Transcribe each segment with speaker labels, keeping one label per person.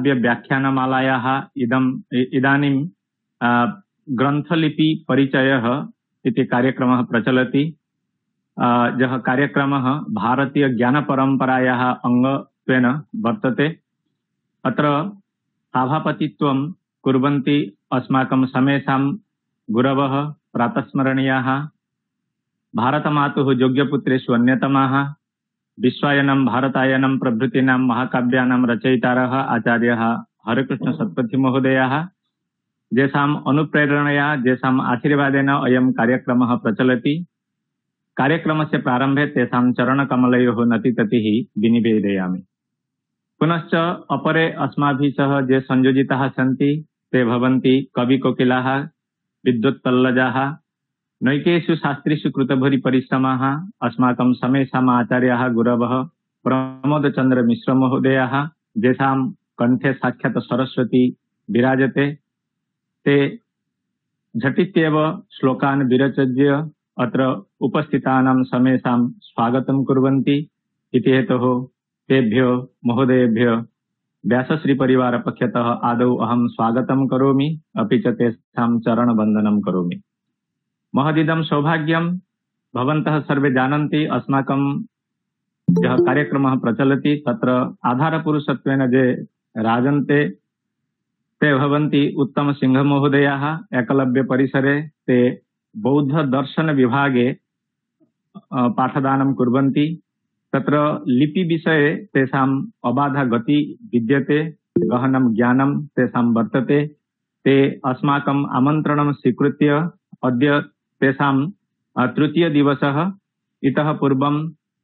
Speaker 1: काव्य व्याख्यानमालायाः इदानीं ग्रंथलिपि परिचयः इति कार्यक्रमः प्रचलति। यः कार्यक्रमः भारतीय ज्ञानपरम्परायाः अंगत्वेन वर्तते। अत्र सभापतित्वं कुर्वन्ति अस्माकं समेषां गुरवः प्रातस्मरणीयाः भारतमातुः योग्यपुत्रेषु अन्यतमाः विश्वायनं भारतायनं प्रभृतीनां महाकाव्यानां रचयितारः आचार्यः हरेकृष्ण सत्पथि महोदयाः, येषाम् अनुप्रेरणया येषाम् आशीर्वादेन अयं कार्यक्रमः प्रचलति। कार्यक्रमस्य प्रारम्भे तेषां चरणकमलयोः नतिततिः विनिवेदयामि। पुनश्च अपरे अस्माभिः सह ये संयोजिताः सन्ति ते भवन्ति कविकोकिलाः, विद्वत्तल्लजाः, नैकेषु शास्त्रेषु कृतभूरि परिश्रमाः अस्माकं समेषाम् आचार्याः गुरवः प्रमोदचन्द्र मिश्र महोदयाः, येषां कण्ठे साक्षात् सरस्वती विराजते। ते झटित्येव श्लोकान् विरचय्य अत्र उपस्थितानां समेषां स्वागतं कुर्वन्ति। इति हेतोः तेभ्यो महोदयेभ्यो व्यासश्रीपरिवारपक्षतः आदौ अहं स्वागतं करोमि, अपि च तेषां चरणवन्दनं करोमि। महदिदं सौभाग्यं भवन्तः सर्वे जानन्ति। अस्माकं यः कार्यक्रमः प्रचलति तत्र आधारपुरुषत्वेन ये राजन्ते ते भवन्ति उत्तम सिंह महोदयाः। एकलव्य परिसरे ते बौद्ध दर्शन विभागे पाठदानं कुर्वन्ति। तत्र लिपि विषये तेषाम् अबाधा गति विद्यते, गहनं ज्ञानं तेषां वर्तते। ते अस्माकम् आमन्त्रणं स्वीकृत्य अद्य तेषां तृतीय दिवसः। इतः पूर्वं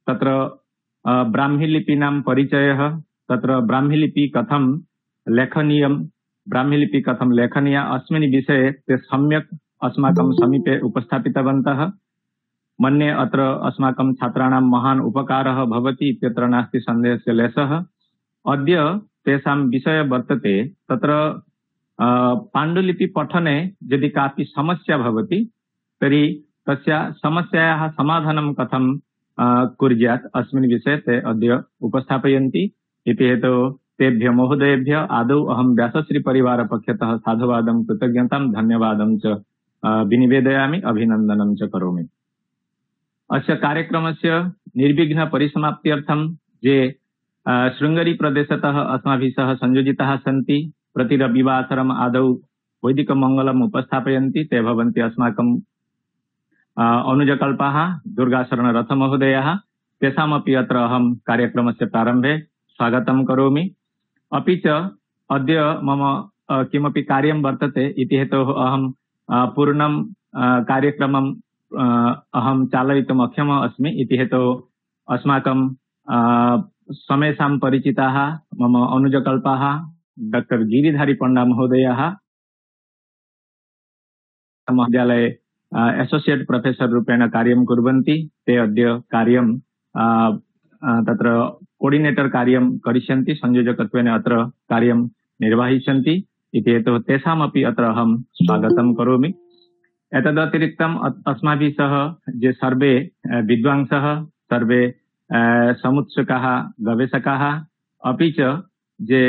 Speaker 1: तत्र ब्राह्मीलिपीनां परिचयः, तत्र ब्राह्मीलिपि कथं लेखनीयं, ब्राह्मीलिपि कथं लेखनीया अस्मिन् विषये ते सम्यक् अस्माकं समीपे उपस्थापितवन्तः। मन्ये अत्र अस्माकं छात्राणां महान् उपकारः भवति इत्यत्र नास्ति सन्देहस्य लेशः। अद्य तेषां विषयः वर्तते तत्र पाण्डुलिपि पठने यदि कापि समस्या भवति तर्हि तस्य समस्यायाः समाधानं कथं कुर्यात् अस्मिन् विषये ते अद्य उपस्थापयन्ति। इति हेतोः तेभ्यः महोदयेभ्यः आदौ अहं व्यासश्रीपरिवारपक्षतः साधुवादं कृतज्ञतां धन्यवादं च विनिवेदयामि, अभिनन्दनं च करोमि। अस्य कार्यक्रमस्य निर्विघ्न परिसमाप्त्यर्थं ये शृङ्गेरी प्रदेशतः अस्माभिः सह संयोजिताः सन्ति, प्रति रविवासरम् आदौ वैदिकमङ्गलम् उपस्थापयन्ति। ते भवन्ति अस्माकं अनुजकल्पाः दुर्गाशरणरथमहोदयाः। तेषामपि अत्र अहं कार्यक्रमस्य प्रारम्भे स्वागतं करोमि। अपि च अद्य मम किमपि कार्यं वर्तते इति हेतोः अहं पूर्णं कार्यक्रमं अहं चालयितुम् अक्षमः अस्मि। इति हेतोः अस्माकं समेषां परिचिताः मम अनुजकल्पाः डॉक्टर गिरिधारी पंडा महोदयाः महाविद्यालये एसोसिएट प्रोफेसर रूपेण कार्यं कुर्वन्ति। ते अद्य कार्यं तत्र कोऑर्डिनेटर कार्यं करिष्यन्ति, संयोजकत्वेन अत्र कार्यं निर्वहिष्यन्ति। इति हेतोः तेषामपि अत्र अहं स्वागतं करोमि। एतदतिरिक्तम् अस्माभिः सह ये सर्वे विद्वांसः, सर्वे समुत्सुकाः गवेषकाः, अपि च ये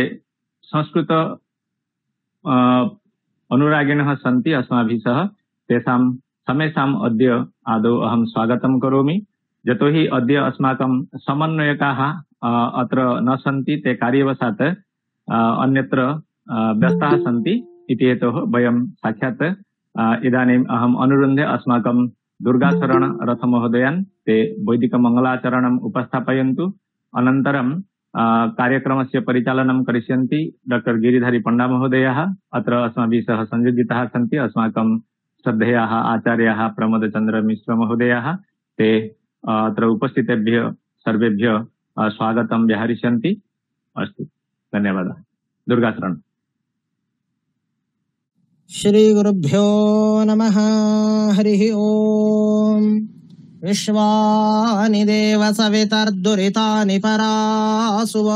Speaker 1: संस्कृत अनुरागिणः सन्ति अस्माभिः सह, तेषां समेषाम् अद्य आदौ अहं स्वागतं करोमि। यतोहि अद्य अस्माकं समन्वयकाः अत्र न सन्ति, ते कार्यवशात् अन्यत्र व्यस्ताः सन्ति। इति हेतोः वयं साक्षात् इदानीम् अहम् अनुरुन्धे अस्माकं दुर्गाशरण रथमहोदयान् ते वैदिकमङ्गलाचरणम् उपस्थापयन्तु। अनन्तरं कार्यक्रमस्य परिचालनं करिष्यन्ति डॉक्टर गिरिधारी पंडा महोदयाः। अत्र अस्माभिः सह संयोजिताः सन्ति अस्माकं श्रद्धेयाः आचार्याः प्रमोदचन्द्र मिश्र महोदयाः। ते अत्र उपस्थितेभ्यः सर्वेभ्यः स्वागतं व्याहरिष्यन्ति। अस्तु, धन्यवादः। दुर्गाशरण।
Speaker 2: श्री गुरुभ्यो नमः। हरिः ओम्। विश्वानि देव सवितर्दुरितानि परासुव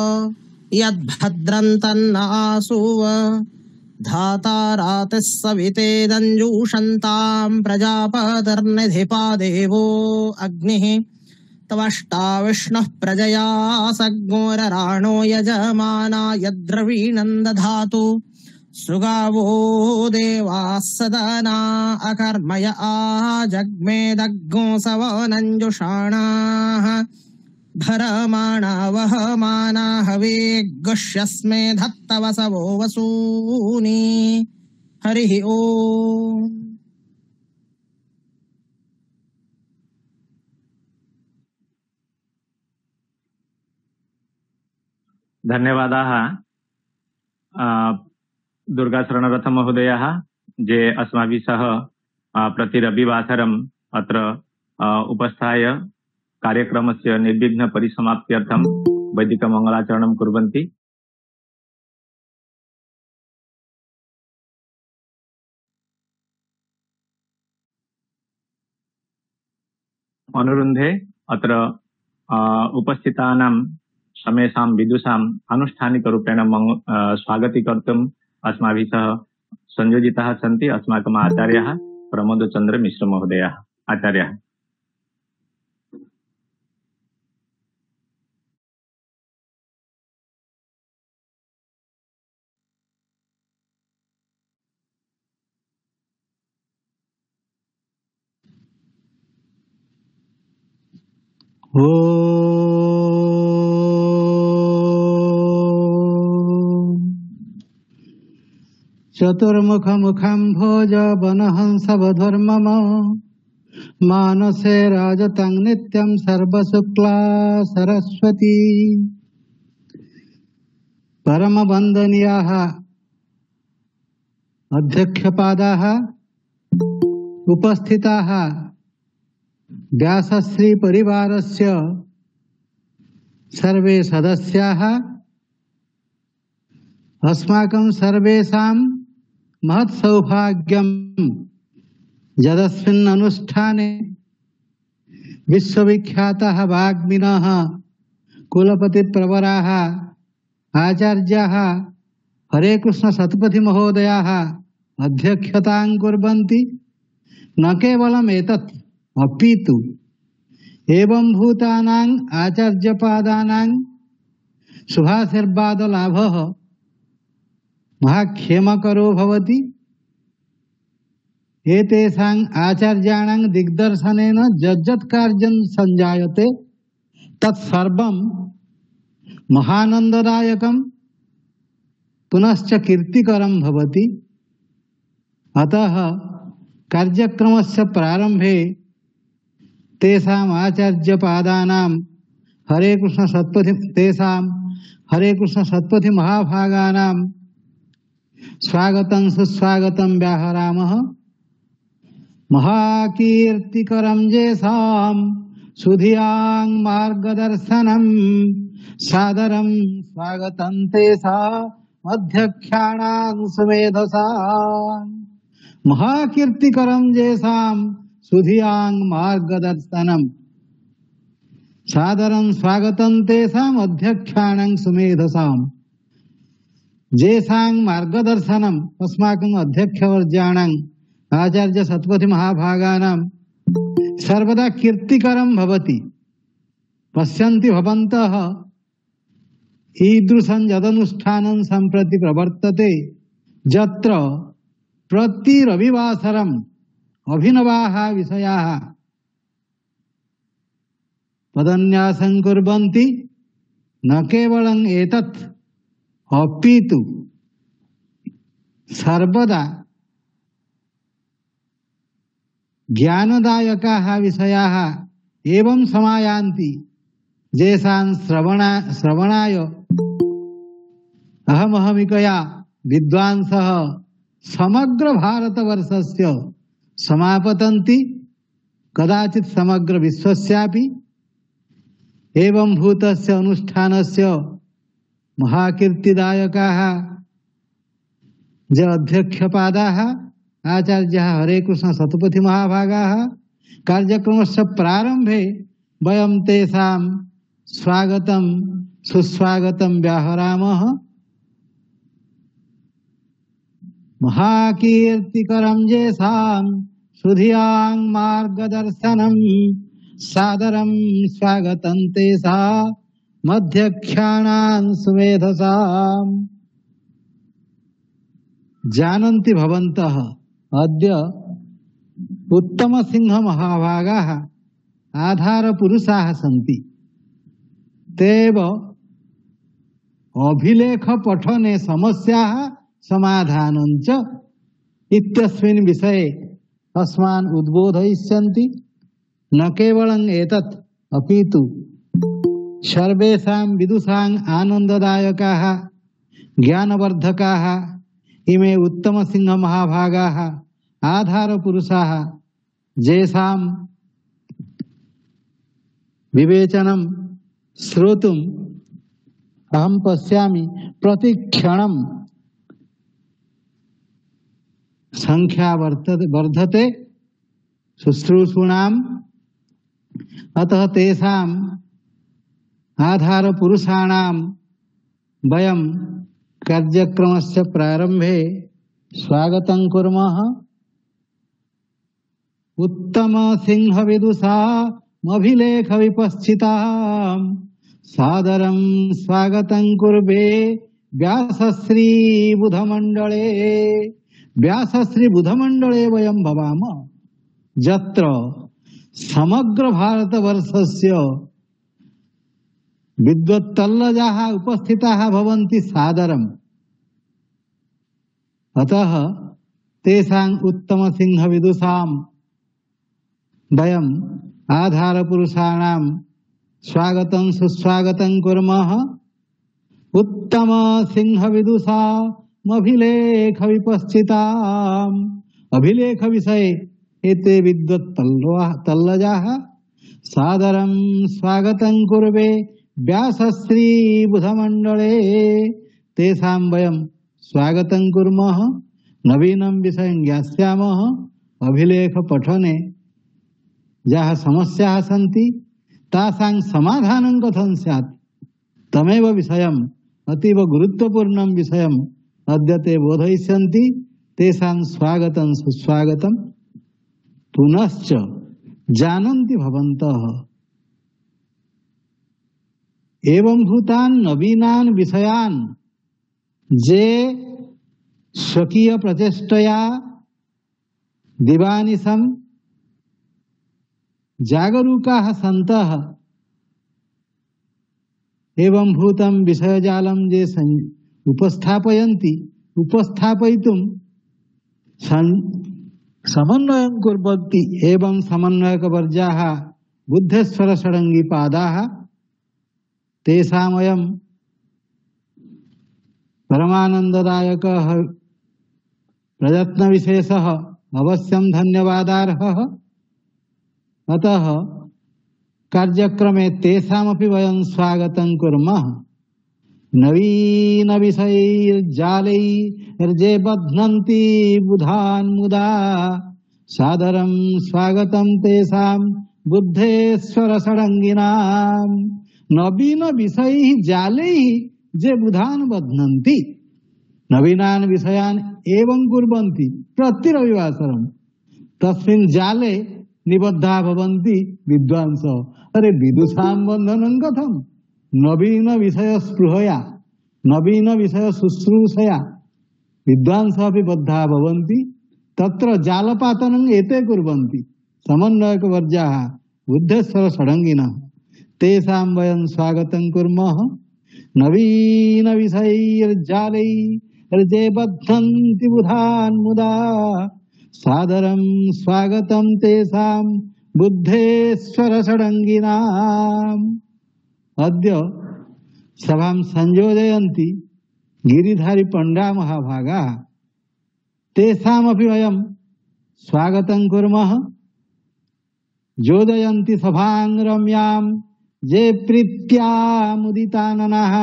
Speaker 2: यद्भद्रं तन्न आसुव धाता रातिः सवितेदञ्जूषन्तां प्रजापतिर्निधिपा देवो अग्निः त्वष्टा विष्णुः प्रजया सग्मोरराणो यजमाना यद्रवीणं दधातु सुगावो देवाः सदना अकर्मय आजग्मेदग्गो सवनञ्जुषाणाः भरमाणा वहमाना हवे गुष्यस्मे धत्तवसवो वसूनि हरिः ओम्।
Speaker 1: धन्यवादाः दुर्गाशरणरथ महोदयः जे अस्माभिः सह प्रति रविवासरम् अत्र उपस्थाय कार्यक्रमस्य निर्विघ्न परिसमाप्त्यर्थं वैदिकमङ्गलाचरणं कुर्वन्ति। अनुरुन्धे अत्र उपस्थितानां समेषां विदुषाम् आनुष्ठानिकरूपेण स्वागतीकर्तुम् अस्माभिः सह संयोजिताः सन्ति अस्माकम् आचार्याः प्रमोदचन्द्र मिश्र महोदयाः। आचार्याः
Speaker 3: चतुर्मुखमुखं भोज वनहंसवधर्मम मानसे राजतं नित्यं सर्वशुक्ला सरस्वती परमवन्दनीयाः अध्यक्षपादाः उपस्थिताः व्यासश्री परिवारस्य सर्वे सदस्याः अस्माकं सर्वेषां महत् सौभाग्यं यदस्मिन् अनुष्ठाने विश्वविख्याताः वाग्मिनः कुलपतिप्रवराः आचार्याः हरे कृष्ण सतपथि महोदयाः अध्यक्षतां कुर्वन्ति। न केवलम् एतत् अपितु एवं भूतानां आचार्यपादानां शुभाशीर्वादलाभः महाक्षेमकरो भवति। एतेषां आचार्याणां दिग्दर्शनेन यज्जत् कार्यं संजायते तत्सर्वं महानन्ददायकं पुनश्च कीर्तिकरं भवति। अतः कार्यक्रमस्य प्रारंभे तेषाम् आचार्यपादानां हरे कृष्ण सत्पथि महाभागानां स्वागतं सुस्वागतं व्याहरामः। महाकीर्तिकरं येषां सुधियां मार्गदर्शनं सादरं स्वागतं तेषाम् अध्यक्षाणां सुमेधसां। महाकीर्तिकरं येषां सुधियां मार्गदर्शनं सादरं स्वागतं तेषाम् अध्यक्षाणां सुमेधसां। येषां मार्गदर्शनम् अस्माकम् अध्यक्षवर्याणाम् आचार्य सत्पथि महाभागानां सर्वदा कीर्तिकरं भवति। पश्यन्ति भवन्तः ईदृशं यदनुष्ठानं सम्प्रति प्रवर्तते यत्र प्रति रविवासरम् अभिनवाः विषयाः पदन्यासं कुर्वन्ति। न केवलम् एतत् अपितु सर्वदा ज्ञानदायकाः विषयाः एवं समायान्ति येषां श्रवणाय अहमहमिकया विद्वांसः समग्र भारतवर्षस्य समापतन्ति कदाचित् समग्र विश्वस्यापि। एवं भूतस्य अनुष्ठानस्य महाकीर्तिदायकाः ज अध्यक्षपादाः आचार्याः हरे कृष्ण सतपथि महाभागाः कार्यक्रमस्य प्रारंभे वयं तेषां स्वागतं सुस्वागतं व्याहरामः। महाकीर्तिकरं येषां सुधियां मार्गदर्शनं सादरं स्वागतं तेषा मध्यक्षाणां सुमेधसाम्। जानन्ति भवन्तः अद्य उत्तम सिंह महाभागाः आधार पुरुषाः सन्ति। तेव अभिलेख पठने समस्याः समाधानं च इत्यस्मिन् विषये अस्मान् उद्बोधयिष्यन्ति। न केवलं एतत् अपितु सर्वेषां विदुषां आनन्ददायकाः ज्ञानवर्धकाः इमे उत्तम सिंह महाभागाः आधार पुरुषाः येषां विवेचनं श्रोतुम् अहं पश्यामि प्रतिक्षणं संख्या वर्धते शुश्रूषूणाम्। अतः तेषाम् आधार पुरुषाणां वयं कार्यक्रमस्य प्रारंभे स्वागतं कुर्मः। उत्तम सिंह विदुषामभिलेख विपश्चितां सादरं स्वागतं कुर्वे व्यासश्री बुधमण्डले। व्यासश्री बुधमण्डले वयं भवामः यत्र समग्र भारतवर्षस्य विद्वत्तल्लजाः उपस्थिताः भवन्ति सादरम्। अतः तेषाम् उत्तम सिंह विदुषां वयम् आधार पुरुषाणां स्वागतं सुस्वागतं कुर्मः। उत्तम सिंह विदुषामभिलेख विपश्चिताम्। अभिलेख विषये एते विद्वत्तल्लजाः सादरं स्वागतं कुर्वे व्यासश्री बुधमण्डले। तेषां वयं स्वागतं कुर्मः। नवीनं विषयं ज्ञास्यामः। अभिलेख पठने याः समस्याः सन्ति तासां समाधानं कथं स्यात् तमेव विषयम् अतीव गुरुत्वपूर्णं विषयम् अद्य ते बोधयिष्यन्ति। तेषां स्वागतं सुस्वागतं। पुनश्च जानन्ति भवन्तः एवं भूतान् नवीनान् विषयान् जे स्वकीय प्रचेष्टया दिवानिशं जागरूकाः सन्तः एवं भूतं विषयजालं जे उपस्थापयन्ति उपस्थापयितुं समन्वयं कुर्वन्ति। एवं समन्वयकवर्जाः बुद्धेश्वर षडङ्गीपादाः तेषामयं परमानन्ददायकः प्रयत्नविशेषः अवश्यं धन्यवादार्हः। अतः कार्यक्रमे तेषामपि वयं स्वागतं कुर्मः। नवीन विषयैर्जालैर्जे बध्नन्ति बुधान् मुदा सादरं स्वागतं तेषां बुद्धेश्वर षडङ्गिनाम्। नवीन विषयैः जालैः जे बुधान् बध्नन्ति नवीनान् विषयान् एवं कुर्वन्ति प्रतिरविवासरं तस्मिन् जाले निबद्धा भवन्ति विद्वांसः। अरे विदुषां बन्धनं कथं? नवीन विषय स्पृहया नवीन विषय शुश्रूषया विद्वांसः अपि बद्धाः भवन्ति। तत्र जालपातनं एते कुर्वन्ति समन्वयकवर्जाः बुद्धेश्वर षडङ्गिनः। तेषां वयं स्वागतं कुर्मः। नवीन विषयैर्जालैर्जे बध्नन्ति बुधान् मुदा सादरं स्वागतं तेषां बुद्धेश्वर षडङ्गिनाम्। अद्य सभां संयोजयन्ति गिरिधारी पंडा महाभागाः। तेषामपि वयं स्वागतं कुर्मः। योजयन्ति सभां रम्यां जे प्रीत्या मुदिताननः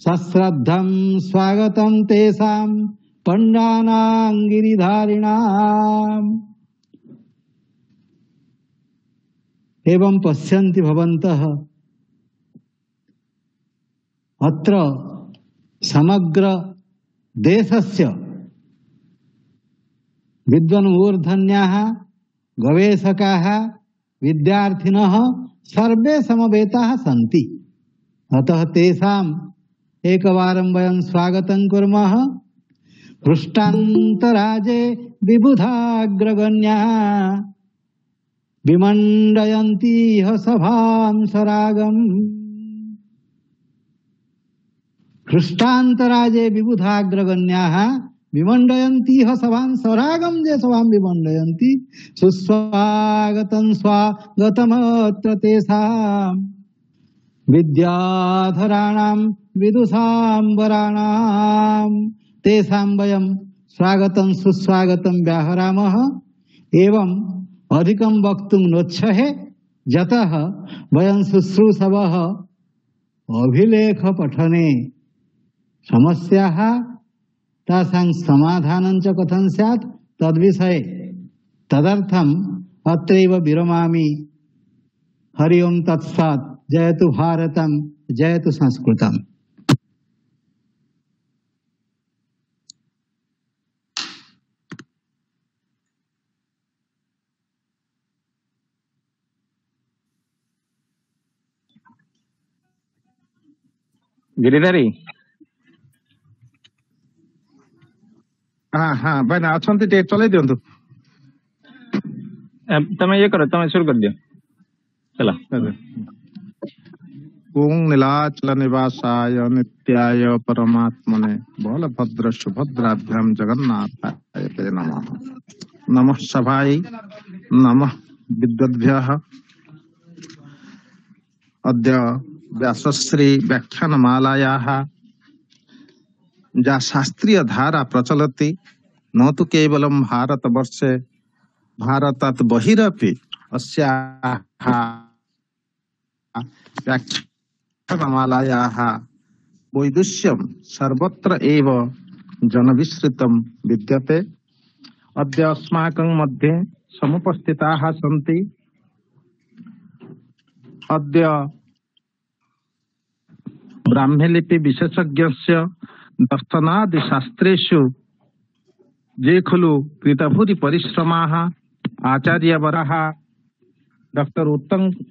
Speaker 3: सश्रद्धं स्वागतं तेषां पंडानां गिरिधारिणाम्। एवं पश्यन्ति भवन्तः अत्र समग्र देशस्य विद्वान् मूर्धन्याः गवेषकाः विद्यार्थिनः सर्वे समवेताः सन्ति। अतः तेषाम् एकवारं वयं स्वागतं कुर्मः। पृष्ठान्तराजे विबुधाग्रगण्या विमण्डयन्ति सभां सरागम्। पृष्ठान्तराजे विबुधाग्रगण्याः विमण्डयन्ति सभां सरागम्। जे सभां विमण्डयन्ति सुस्वागतं स्वागतमत्र तेषाम्। विद्याधराणां विदुषां वराणां तेषां वयं स्वागतं सुस्वागतं व्याहरामः। एवं अधिकं वक्तुं नोच्छहे, यतः वयं शुश्रूषवः अभिलेख पठने समस्याः तासां समाधानं च कथं स्यात् तद्विषये। तदर्थम् अत्रैव विरमामि। हरि ओं तत्सत्। जयतु भारतम्, जयतु संस्कृतम्।
Speaker 1: गिरिधारी
Speaker 4: हाँ हाँ भाई अच्छा चल दिंतु
Speaker 1: तमें ये करो, तमें शुरू कर दियो। चला।
Speaker 4: ओं नीलाचल निवासाय नित्याय परमात्मने बलभद्र सुभद्राभ्याम जगन्नाथाय ते नमः। नमः सभायै, नमः विद्वद्भ्यः। अद्य व्यासश्री व्याख्यानमालायाः जा शास्त्रीय धारा प्रचलति न तु केवलं भारतवर्षे भारतात् बहिरपि अस्याः व्याख्यानमालायाः वैदुष्यं सर्वत्र एव जनविश्रुतं विद्यते। अद्य अस्माकं मध्ये समुपस्थिताः सन्ति। अद्य ब्राह्मीलिपि विशेषज्ञस्य दर्शनादि शास्त्रेषु ये खलु कृतभूरि परिश्रमाः आचार्यवरः डॉक्टर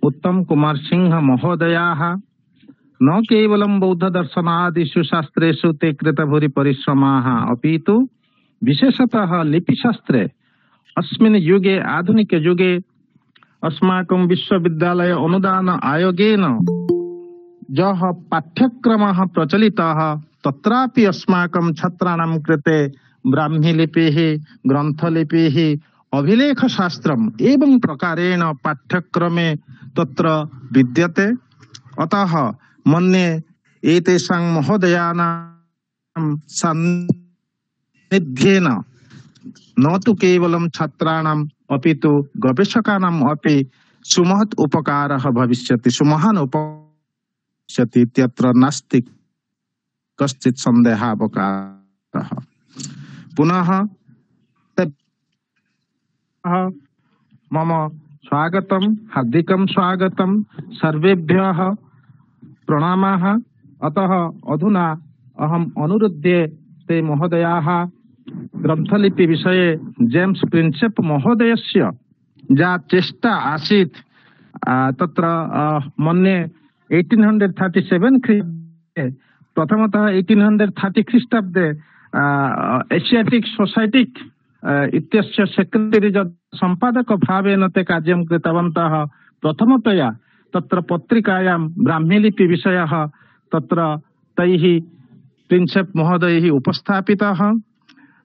Speaker 4: उत्तम कुमार सिंह महोदयाः न केवलं बौद्ध दर्शनादिषु शास्त्रेषु ते कृतभूरि परिश्रमाः अपितु विशेषतः लिपिशास्त्रे अस्मिन् युगे आधुनिक युगे अस्माकं विश्वविद्यालय अनुदान आयोगेन यः पाठ्यक्रमः प्रचलितः तत्रापि अस्माकं छात्राणां कृते ब्राह्मीलिपिः, ग्रन्थलिपिः, अभिलेखशास्त्रम् एवं प्रकारेण पाठ्यक्रमे तत्र विद्यते। अतः मन्ये एतेषां महोदयानां सान्निध्येन न तु केवलं छात्राणाम् अपितु गवेषकाणाम् अपि सुमहत् उपकारः भविष्यति, सुमहान् उपकारः इत्यत्र नास्ति कश्चित् सन्देहावकाशः। पुनः मम स्वागतं, हार्दिकं स्वागतं, सर्वेभ्यः प्रणामाः। अतः अधुना अहम् अनुरुध्ये ते महोदयाः ग्रन्थलिपि विषये जेम्स प्रिन्सेप महोदयस्य या चेष्टा आसीत् तत्र मन्ये 1837 ख्रीष्टाब्दे प्रथमतः 1830 ख्रीष्टाब्दे एशियाटिक सोसाइटी इत्यस्य सेक्रेटरी संपादक भावेन ते कार्यं कृतवन्तः। प्रथमतया तत्र पत्रिकायां ब्राह्मीलिपि विषयः तत्र तैः प्रिन्सेप महोदयैः उपस्थापितः।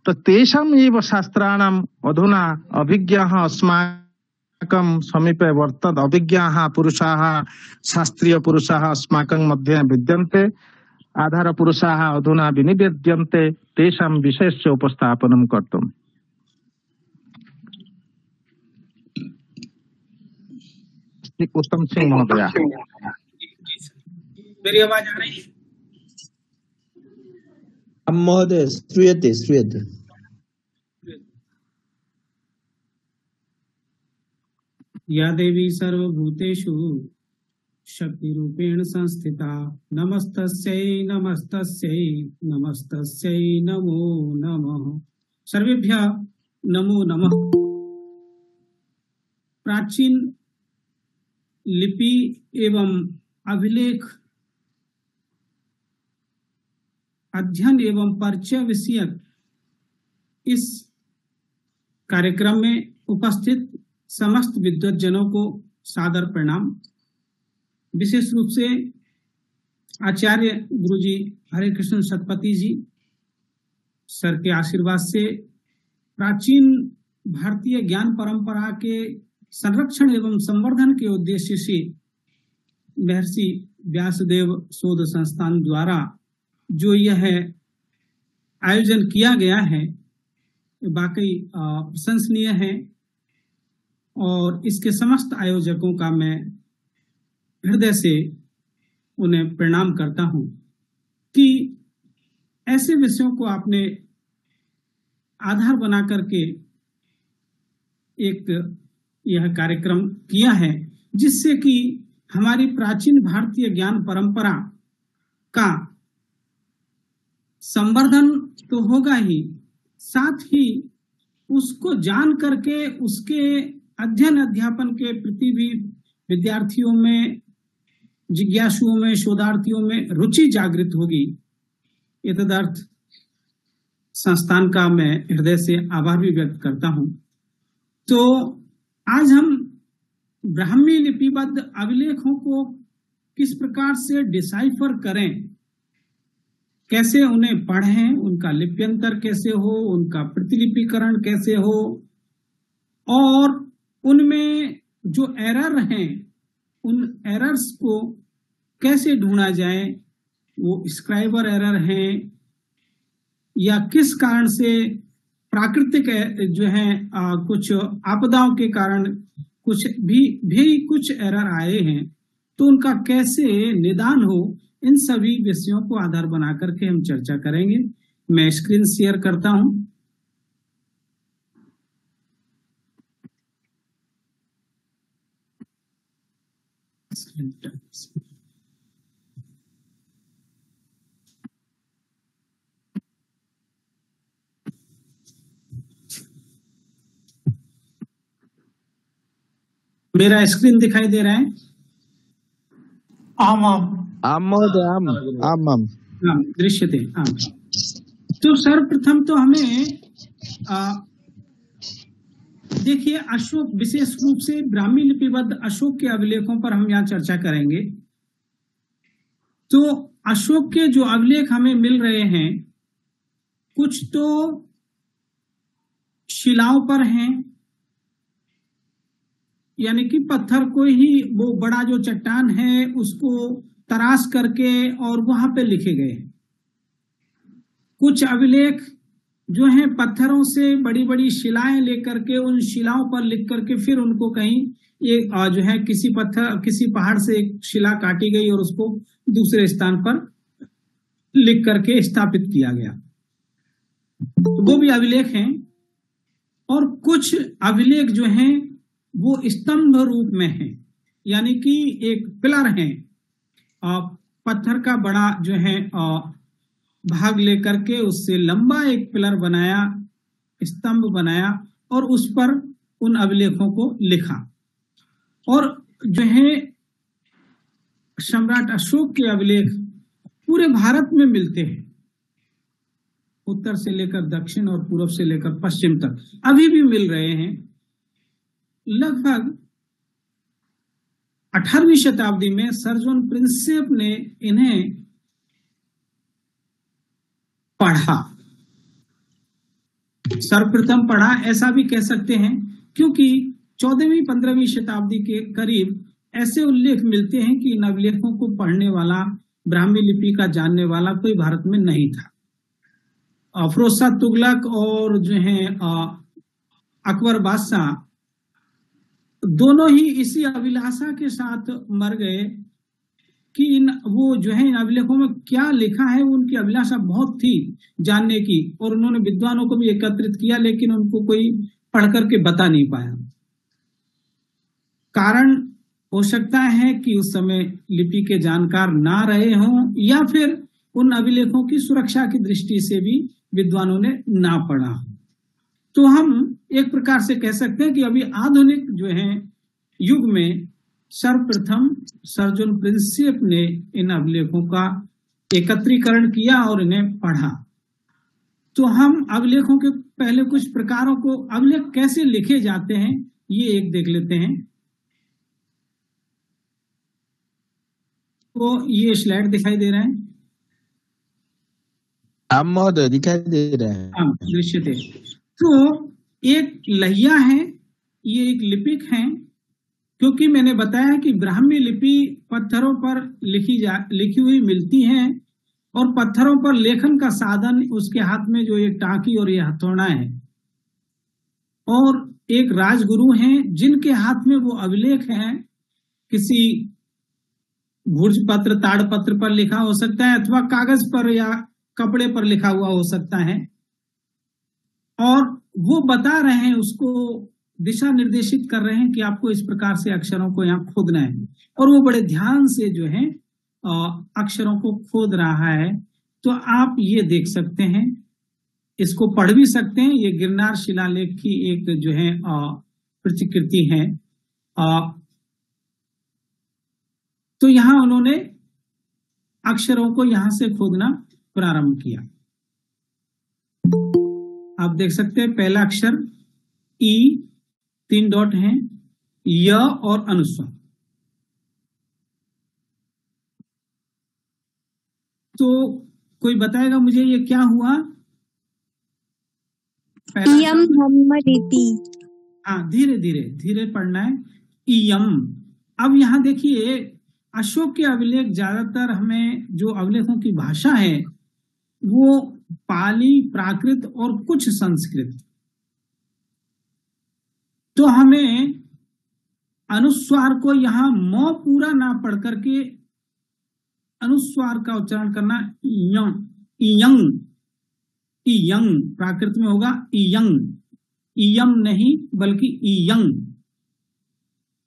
Speaker 4: तेषाम् एव शास्त्राणाम् अधुना अभिज्ञाः अस्माकं समीपे वर्तन्ते। अभिज्ञाः पुरुषाः, शास्त्रीय पुरुषाः अस्माकं मध्ये विद्यन्ते। आधार पुरुषाः अधुना विनिवेद्यन्ते तेषां विषयस्य उपस्थापनं कर्तुम्। उत्तम सिंह महोदय,
Speaker 5: मेरी आवाज आ रही है?
Speaker 6: महोदय श्रूयते श्रूयते।
Speaker 5: या देवी सर्वभूतेषु शक्तिरूपेण संस्थिता नमस्तस्यै नमस्तस्यै नमस्तस्यै नमो नमः। सर्वेभ्यः नमो नमः। प्राचीन लिपि एवं अभिलेख अध्ययन एवं परिचय विषयक इस कार्यक्रम में उपस्थित समस्त विद्वज्जनों को सादर प्रणाम। विशेष रूप से आचार्य गुरुजी हरे कृष्ण शतपथी जी सर के आशीर्वाद से प्राचीन भारतीय ज्ञान परंपरा के संरक्षण एवं संवर्धन के उद्देश्य से महर्षि व्यासदेव शोध संस्थान द्वारा जो यह आयोजन किया गया है वाकई प्रशंसनीय है और इसके समस्त आयोजकों का मैं हृदय से उन्हें प्रणाम करता हूं कि ऐसे विषयों को आपने आधार बना करके एक यह कार्यक्रम किया है जिससे कि हमारी प्राचीन भारतीय ज्ञान परंपरा का संवर्धन तो होगा ही, साथ ही उसको जान करके उसके अध्ययन अध्यापन के प्रति भी विद्यार्थियों में, जिज्ञासुओं में, शोधार्थियों में रुचि जागृत होगी। एतदर्थ संस्थान का मैं हृदय से आभार भी व्यक्त करता हूं। तो आज हम ब्राह्मी लिपिबद्ध अभिलेखों को किस प्रकार से डिसाइफर करें, कैसे उन्हें पढ़ें, उनका लिप्यंतर कैसे हो, उनका प्रतिलिपिकरण कैसे हो और उनमें जो एरर हैं उन एरर्स को कैसे ढूंढा जाए, वो स्क्राइबर एरर हैं या किस कारण से प्राकृतिक जो है कुछ आपदाओं के कारण कुछ कुछ एरर आए हैं, तो उनका कैसे निदान हो, इन सभी विषयों को आधार बना करके हम चर्चा करेंगे। मैं स्क्रीन शेयर करता हूं। मेरा स्क्रीन दिखाई दे रहा है?
Speaker 2: आम आम
Speaker 6: आम महोदय आम आम आम
Speaker 5: हाँ, दृश्यते आम। तो सर्वप्रथम तो हमें देखिए अशोक, विशेष रूप से ब्राह्मी लिपिबद्ध अशोक के अभिलेखों पर हम यहाँ चर्चा करेंगे। तो अशोक के जो अभिलेख हमें मिल रहे हैं, कुछ तो शिलाओं पर हैं, यानी कि पत्थर को ही वो बड़ा जो चट्टान है उसको तराश करके और वहां पे लिखे गए। कुछ अभिलेख जो हैं पत्थरों से बड़ी बड़ी शिलाएं लेकर के उन शिलाओं पर लिख करके फिर उनको कहीं ये जो है किसी पहाड़ से एक शिला काटी गई और उसको दूसरे स्थान पर लिख करके स्थापित किया गया, तो वो भी अभिलेख हैं। और कुछ अभिलेख जो हैं वो स्तंभ रूप में है, यानी कि एक पिलर है, पत्थर का बड़ा जो है भाग लेकर के उससे लंबा एक पिलर बनाया, स्तंभ बनाया और उस पर उन अभिलेखों को लिखा। और जो है सम्राट अशोक के अभिलेख पूरे भारत में मिलते हैं, उत्तर से लेकर दक्षिण और पूर्व से लेकर पश्चिम तक अभी भी मिल रहे हैं। लगभग 18वीं शताब्दी में सर जॉन प्रिंसेप ने इन्हें पढ़ा, सर्वप्रथम पढ़ा ऐसा भी कह सकते हैं, क्योंकि 14वीं 15वीं शताब्दी के करीब ऐसे उल्लेख मिलते हैं कि इन अभिलेखों को पढ़ने वाला, ब्राह्मी लिपि का जानने वाला कोई भारत में नहीं था। फिरोज शाह तुगलक और जो है अकबर बादशाह दोनों ही इसी अभिलाषा के साथ मर गए कि वो जो है इन अभिलेखों में क्या लिखा है, उनकी अभिलाषा बहुत थी जानने की और उन्होंने विद्वानों को भी एकत्रित किया, लेकिन उनको कोई पढ़ करके बता नहीं पाया। कारण हो सकता है कि उस समय लिपि के जानकार ना रहे हों या फिर उन अभिलेखों की सुरक्षा की दृष्टि से भी विद्वानों ने ना पढ़ा। तो हम एक प्रकार से कह सकते हैं कि अभी आधुनिक जो है युग में सर्वप्रथम सर्जन प्रिंसिप ने इन अभिलेखों का एकत्रीकरण किया और इन्हें पढ़ा। तो हम अभिलेखों के पहले कुछ प्रकारों को, अभिलेख कैसे लिखे जाते हैं ये एक देख लेते हैं। तो ये स्लाइड दिखाई दे रहा है।
Speaker 6: आम महोदय दिखाई दे रहे हैं।
Speaker 5: हाँ, निश्चित है। तो एक लहिया है, ये एक लिपिक है, क्योंकि मैंने बताया कि ब्राह्मी लिपि पत्थरों पर लिखी हुई मिलती है और पत्थरों पर लेखन का साधन उसके हाथ में जो एक टाकी और ये हथौड़ा है, और एक राजगुरु हैं जिनके हाथ में वो अभिलेख है। किसी भुर्ज पत्र, ताड़पत्र पर लिखा हो सकता है अथवा कागज पर या कपड़े पर लिखा हुआ हो सकता है, और वो बता रहे हैं, उसको दिशा निर्देशित कर रहे हैं कि आपको इस प्रकार से अक्षरों को यहाँ खोदना है, और वो बड़े ध्यान से जो है अक्षरों को खोद रहा है। तो आप ये देख सकते हैं, इसको पढ़ भी सकते हैं। ये गिरनार शिलालेख की एक जो है प्रतिकृति है। तो यहाँ उन्होंने अक्षरों को यहां से खोदना प्रारंभ किया। आप देख सकते हैं पहला अक्षर ई, 3 डॉट हैं, य और अनुस्वार। तो कोई बताएगा मुझे ये क्या हुआ?
Speaker 7: इयम लिपि।
Speaker 5: हाँ, धीरे धीरे धीरे पढ़ना है। इयम। अब यहाँ देखिए, अशोक के अभिलेख ज्यादातर हमें जो अभिलेखों की भाषा है वो पाली, प्राकृत और कुछ संस्कृत। तो हमें अनुस्वार को यहाँ म पूरा ना पढ़ करके अनुस्वार का उच्चारण करना इयंग, इयंग, इयंग। प्राकृत में होगा इयंग, इयम नहीं बल्कि इयंग।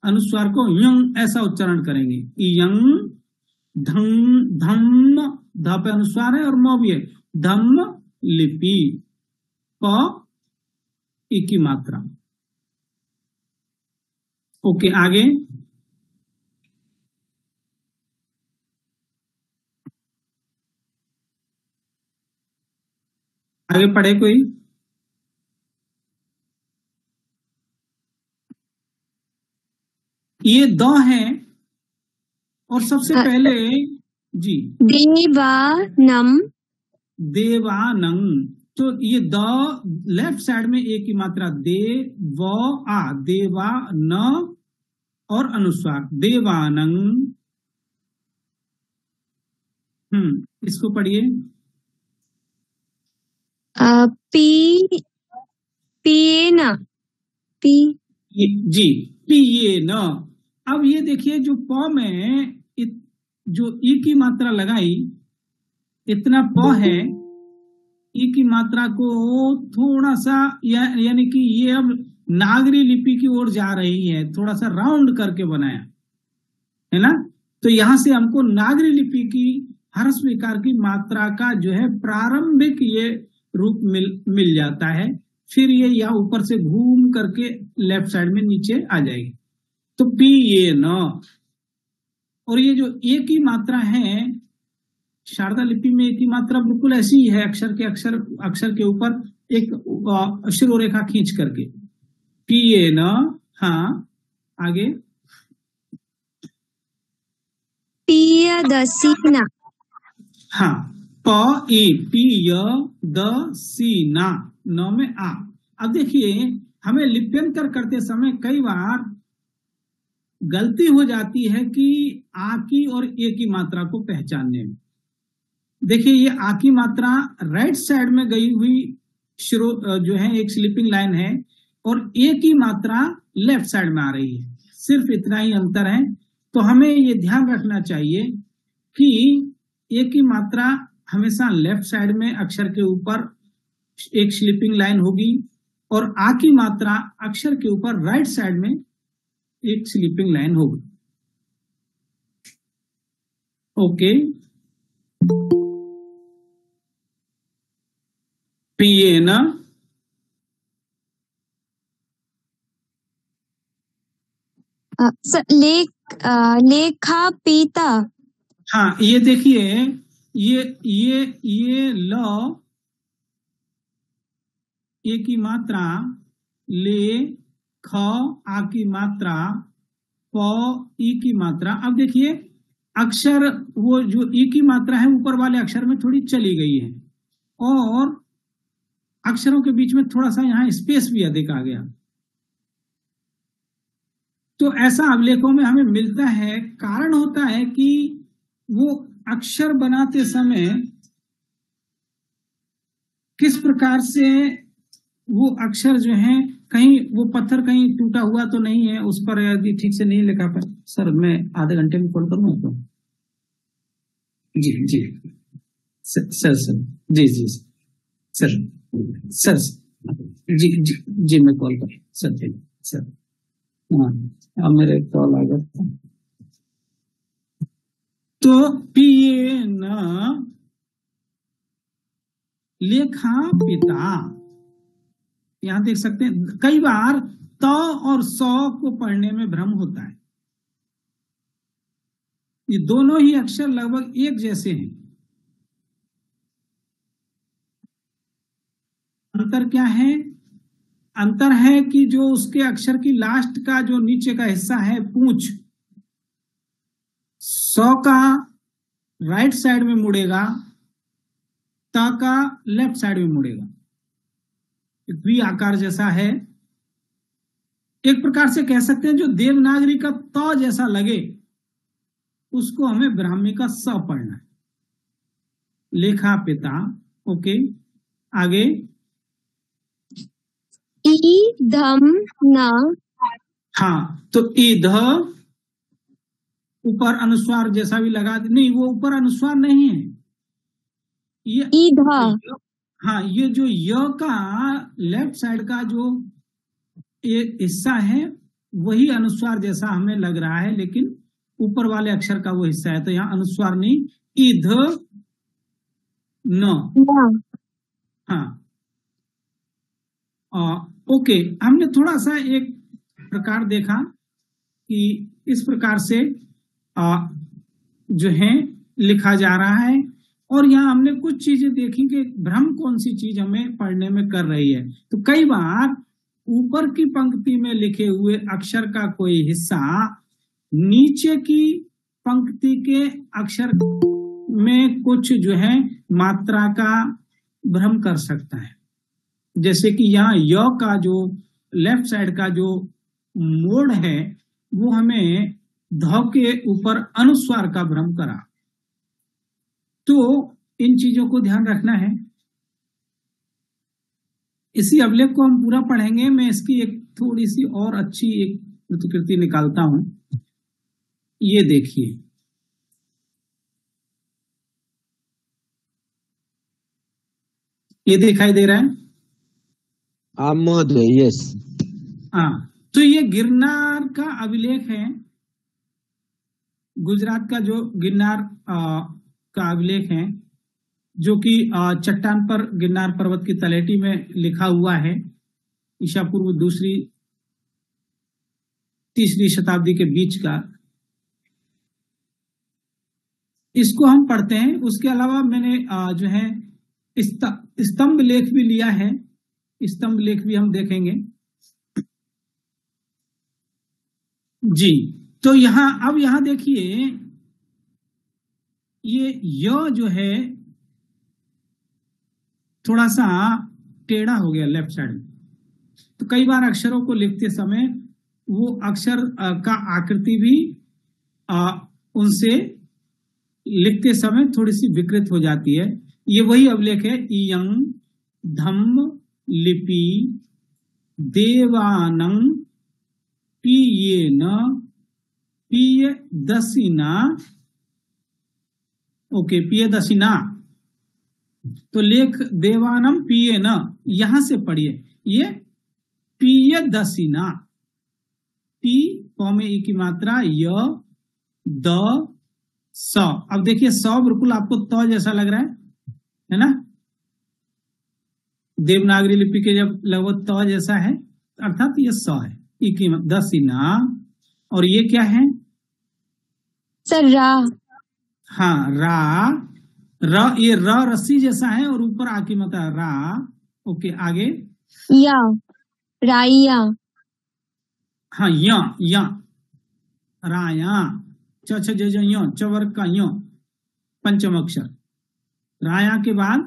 Speaker 5: अनुस्वार को यंग ऐसा उच्चारण करेंगे, इयंग। धम, धम्म, ध पे अनुस्वार है और म भी है। धम्म लिपि, प ई की मात्रा। ओके, आगे। आगे पढ़े कोई? ये द है, और सबसे पहले जी
Speaker 7: देवानम,
Speaker 5: देवानंग। तो ये द लेफ्ट साइड में एक ही मात्रा, दे व आ, देवा न और अनुस्वार, देवानंग। इसको पढ़िए।
Speaker 7: पी, पियेना, पी
Speaker 5: जी, पिए न। अब ये देखिए, जो प में जो ई की मात्रा लगाई, इतना प है, ई की मात्रा को थोड़ा सा यानी कि ये अब नागरी लिपि की ओर जा रही है, थोड़ा सा राउंड करके बनाया है ना। तो यहां से हमको नागरी लिपि की हर्ष विकार की मात्रा का जो है प्रारंभिक ये रूप मिल जाता है। फिर ये यहाँ ऊपर से घूम करके लेफ्ट साइड में नीचे आ जाएगी। तो पी ये न, और ये जो ए की मात्रा है शारदा लिपि में, एक ही मात्रा बिल्कुल ऐसी ही है, अक्षर के ऊपर एक शिरोरेखा खींच करके, पिए न। हाँ, आगे।
Speaker 7: पियदसीना,
Speaker 5: हाँ, प ई, पिय द सी ना, न में आ। अब देखिए, हमें लिप्यंतर करते समय कई बार गलती हो जाती है कि आ की और ए की मात्रा को पहचानने में। देखिए, ये आ की मात्रा राइट साइड में गई हुई जो है एक स्लीपिंग लाइन है, और ए की मात्रा लेफ्ट साइड में आ रही है। सिर्फ इतना ही अंतर है। तो हमें ये ध्यान रखना चाहिए कि ए की मात्रा हमेशा लेफ्ट साइड में अक्षर के ऊपर एक स्लीपिंग लाइन होगी, और आ की मात्रा अक्षर के ऊपर राइट साइड में एक स्लीपिंग लाइन होगी। ओके, पिएन,
Speaker 7: लेखा पीता।
Speaker 5: हाँ, ये देखिए, ये ल ए की मात्रा, ले ख आ की मात्रा, प ई की मात्रा। अब देखिए अक्षर, वो जो ई की मात्रा है ऊपर वाले अक्षर में थोड़ी चली गई है और अक्षरों के बीच में थोड़ा सा यहाँ स्पेस भी अधिक आ गया। तो ऐसा अभिलेखों में हमें मिलता है। कारण होता है कि वो अक्षर बनाते समय किस प्रकार से वो अक्षर जो है, कहीं वो पत्थर कहीं टूटा हुआ तो नहीं है उस पर, यदि ठीक से नहीं लिखा पाए। सर मैं आधे घंटे में कॉल करूँ आपको? जी जी सर जी जी सर सर जी जी जी मैं कॉल कर सर जी सर। हाँ, अब मेरे कॉल आ गया। तो पिए न लेखा पिता, यहां देख सकते हैं कई बार त और स को पढ़ने में भ्रम होता है। ये दोनों ही अक्षर लगभग एक जैसे हैं। अंतर क्या है? अंतर है कि जो उसके अक्षर की लास्ट का जो नीचे का हिस्सा है पूंछ, स का राइट साइड में मुड़ेगा, त का लेफ्ट साइड में मुड़ेगा। वी आकार जैसा है। एक प्रकार से कह सकते हैं जो देवनागरी का त जैसा लगे उसको हमें ब्राह्मी का स पढ़ना है। लेखा पिता। ओके, आगे।
Speaker 7: ईधम न।
Speaker 5: हाँ, तो ईध ऊपर अनुस्वार जैसा भी लगा, नहीं वो ऊपर अनुस्वार नहीं है, ये
Speaker 7: ईध।
Speaker 5: हाँ, ये जो य का लेफ्ट साइड का जो ये हिस्सा है वही अनुस्वार जैसा हमें लग रहा है, लेकिन ऊपर वाले अक्षर का वो हिस्सा है, तो यहाँ अनुस्वार नहीं, ईध न। हाँ, ओके, हमने थोड़ा सा एक प्रकार देखा कि इस प्रकार से जो है लिखा जा रहा है। और यहाँ हमने कुछ चीजें देखी कि भ्रम कौन सी चीज हमें पढ़ने में कर रही है। तो कई बार ऊपर की पंक्ति में लिखे हुए अक्षर का कोई हिस्सा नीचे की पंक्ति के अक्षर में कुछ जो है मात्रा का भ्रम कर सकता है। जैसे कि यहाँ य का जो लेफ्ट साइड का जो मोड़ है वो हमें ध के ऊपर अनुस्वार का भ्रम करा। तो इन चीजों को ध्यान रखना है। इसी अभिलेख को हम पूरा पढ़ेंगे। मैं इसकी एक थोड़ी सी और अच्छी एक प्रतिकृति निकालता हूं। ये देखिए, ये दिखाई दे रहा है?
Speaker 6: यस।
Speaker 5: हाँ, तो ये गिरनार का अभिलेख है। गुजरात का जो गिरनार का अभिलेख है, जो कि चट्टान पर गिरनार पर्वत की तलहटी में लिखा हुआ है। ईसा पूर्व 2री-3री शताब्दी के बीच का इसको हम पढ़ते हैं। उसके अलावा मैंने जो है स्तंभ लेख भी लिया है। स्तंभ लेख भी हम देखेंगे जी। तो अब यहां देखिए, ये य जो है थोड़ा सा टेढ़ा हो गया लेफ्ट साइड में। तो कई बार अक्षरों को लिखते समय वो अक्षर का आकृति भी उनसे लिखते समय थोड़ी सी विकृत हो जाती है। ये वही अभिलेख है, इयं धम्म लिपि देवानं पियेन पियदसिना। ओके, पियदसिना। तो लेख देवानम पियेन, यहां से पढ़िए, ये पियदसिना। पी प में ई की मात्रा, य द स। अब देखिए स बिल्कुल आपको त जैसा लग रहा है ना? देवनागरी लिपि के जब लगभग त जैसा है, अर्थात ये स है। ई की दसिना और ये क्या है?
Speaker 7: सर रा।
Speaker 5: हाँ, रा। ये र रस्सी जैसा है और ऊपर आ की मात्रा रा। ओके, आगे।
Speaker 7: या, राइया।
Speaker 5: हाँ, या राया। च छ ज ज य, च वर्ग का य, पंचम अक्षर। राया के बाद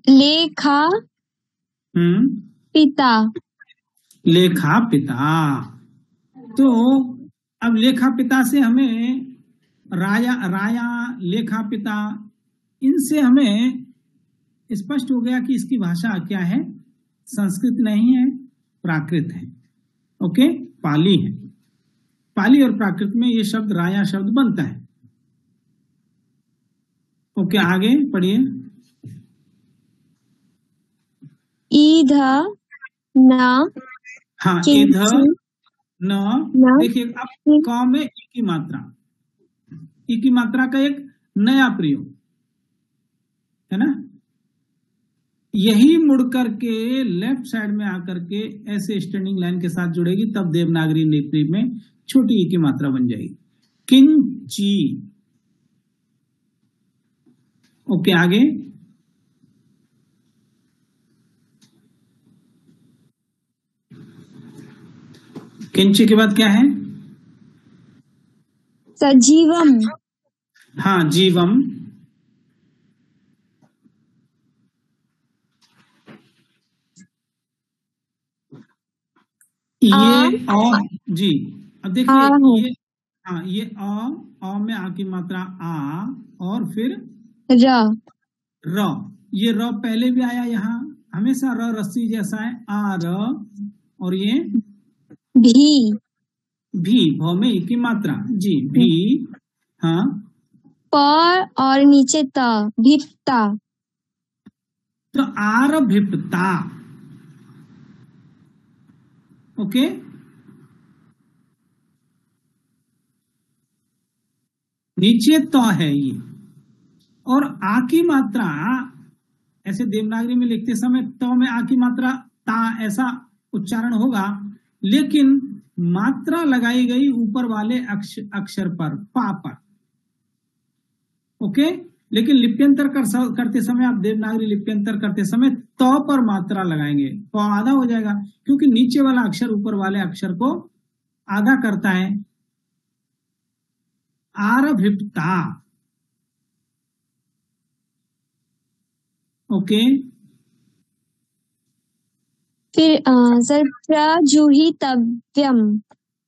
Speaker 7: लेखा पिता।
Speaker 5: लेखा पिता। तो अब लेखा पिता से हमें राया लेखा पिता, इनसे हमें स्पष्ट हो गया कि इसकी भाषा क्या है, संस्कृत नहीं है, प्राकृत है। ओके, पाली है। पाली और प्राकृत में ये शब्द राया शब्द बनता है। ओके, आगे पढ़िए।
Speaker 7: ईध न।
Speaker 5: हाँ, इध न। देखिए अब क में ई की मात्रा, ई की मात्रा का एक नया प्रयोग है ना। यही मुड़ करके लेफ्ट साइड में आकर के ऐसे स्टैंडिंग लाइन के साथ जुड़ेगी, तब देवनागरी लिपि में छोटी ई की मात्रा बन जाएगी। किंची। ओके, आगे। किंची के बाद क्या है?
Speaker 7: सजीवम।
Speaker 5: हाँ, जीवम। ये जी। अब देखिए ये, हाँ, ये अ में आ की मात्रा आ, और फिर र। ये र पहले भी आया यहाँ, हमेशा र रस्सी जैसा है, आ र। और ये भी भ में ई की मात्रा, जी, भी। हाँ,
Speaker 7: प और नीचे त, भिप्ता।
Speaker 5: तो आर भिप्ता। ओके, नीचे तो है ये, और आ की मात्रा ऐसे देवनागरी में लिखते समय तो में आ की मात्रा ता ऐसा उच्चारण होगा, लेकिन मात्रा लगाई गई ऊपर वाले अक्षर पर, पा पर। ओके, लेकिन लिप्यंतर करते समय, आप देवनागरी लिप्यंतर करते समय तो पर मात्रा लगाएंगे, तो आधा हो जाएगा, क्योंकि नीचे वाला अक्षर ऊपर वाले अक्षर को आधा करता है। आरभिप्ता। ओके,
Speaker 7: फिर सर प्रजुहितव्यम।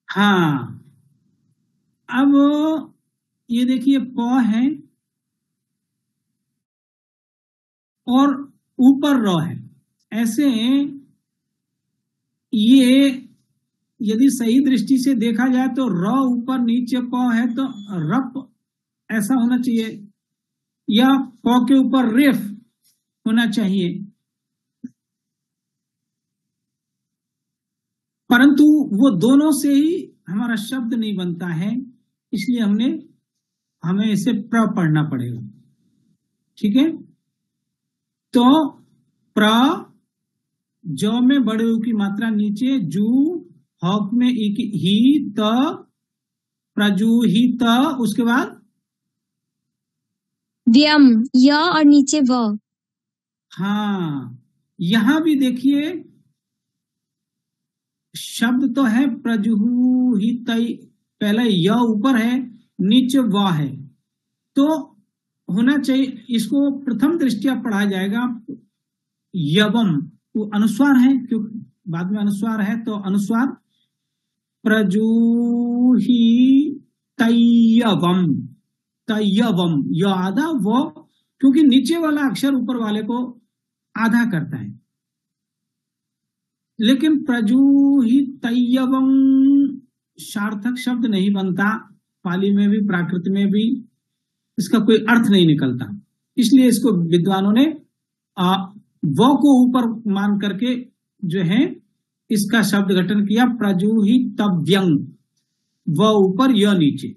Speaker 5: हाँ, अब ये देखिए प है और ऊपर र है, ऐसे ये यदि सही दृष्टि से देखा जाए तो र ऊपर नीचे प है, तो रप ऐसा होना चाहिए, या प के ऊपर रेफ होना चाहिए, परंतु वो दोनों से ही हमारा शब्द नहीं बनता है, इसलिए हमें इसे प्र पढ़ना पड़ेगा। ठीक है, तो प्र, ज में बड़े ऊ की मात्रा नीचे, जू, हक में ई की ही, त, प्रजूहित, उसके बाद
Speaker 7: व्यम, य और नीचे व।
Speaker 5: हाँ, यहां भी देखिए शब्द तो है प्रजुहित, पहले य ऊपर है, नीचे व है, तो होना चाहिए, इसको प्रथम दृष्टिया पढ़ा जाएगा यवम, वो अनुस्वार है, क्योंकि बाद में अनुस्वार है, तो अनुस्वार प्रजुहितयवम, तयवम, य आधा, वो क्योंकि नीचे वाला अक्षर ऊपर वाले को आधा करता है, लेकिन प्रजुहितयवम सार्थक शब्द नहीं बनता, पाली में भी प्राकृत में भी इसका कोई अर्थ नहीं निकलता, इसलिए इसको विद्वानों ने व को ऊपर मान करके जो है इसका शब्द गठन किया, प्रजुहितव्यं, व ऊपर य नीचे,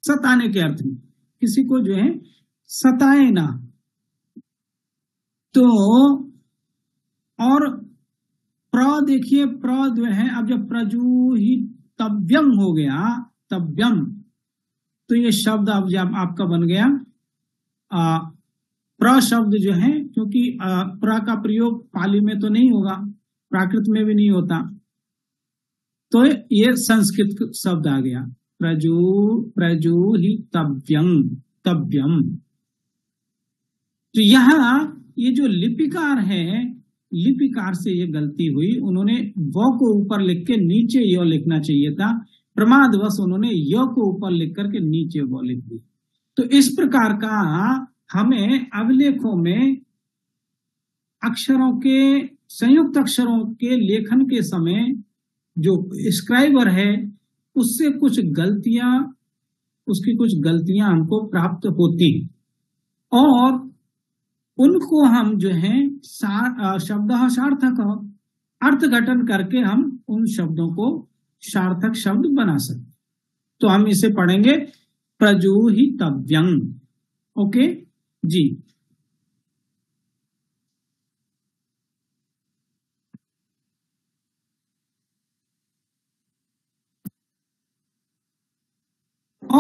Speaker 5: सताने के अर्थ में, किसी को जो है सताए ना। तो और देखिए प्र जो है, अब जब प्रजूहितव्यम हो गया, तव्यम, तो ये शब्द अब जब आपका बन गया प्र शब्द जो है, क्योंकि प्र का प्रयोग पाली में तो नहीं होगा, प्राकृत में भी नहीं होता, तो ये संस्कृत शब्द आ गया प्रजूहितव्यम, तव्यम। तो यहाँ ये जो लिपिकार है, लिपिकार से ये गलती हुई, उन्होंने व को ऊपर लिख के नीचे य लिखना चाहिए था, प्रमादवश उन्होंने य को ऊपर लिख करके नीचे व लिख दी। तो इस प्रकार का हमें अभिलेखों में अक्षरों के, संयुक्त अक्षरों के लेखन के समय जो स्क्राइबर है उससे कुछ गलतियां, उसकी कुछ गलतियां हमको प्राप्त होती, और उनको हम जो है शब्दः सार्थक अर्थ घटन करके हम उन शब्दों को सार्थक शब्द बना सकते। तो हम इसे पढ़ेंगे प्रजूहितव्यं। ओके जी।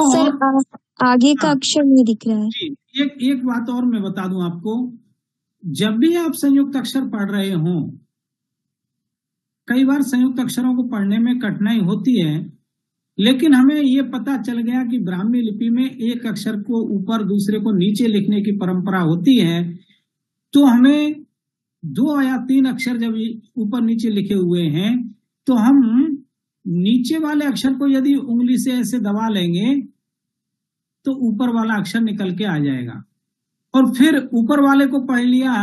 Speaker 7: सर
Speaker 5: और
Speaker 7: आगे का
Speaker 5: हाँ
Speaker 7: अक्षर नहीं दिख रहा है।
Speaker 5: जी, एक बात और मैं बता दूं आपको, जब भी आप संयुक्त अक्षर पढ़ रहे हों, कई बार संयुक्त अक्षरों को पढ़ने में कठिनाई होती है, लेकिन हमें ये पता चल गया कि ब्राह्मी लिपि में एक अक्षर को ऊपर दूसरे को नीचे लिखने की परंपरा होती है, तो हमें 2 या 3 अक्षर जब ऊपर नीचे लिखे हुए हैं, तो हम नीचे वाले अक्षर को यदि उंगली से ऐसे दबा लेंगे तो ऊपर वाला अक्षर निकल के आ जाएगा, और फिर ऊपर वाले को पढ़ लिया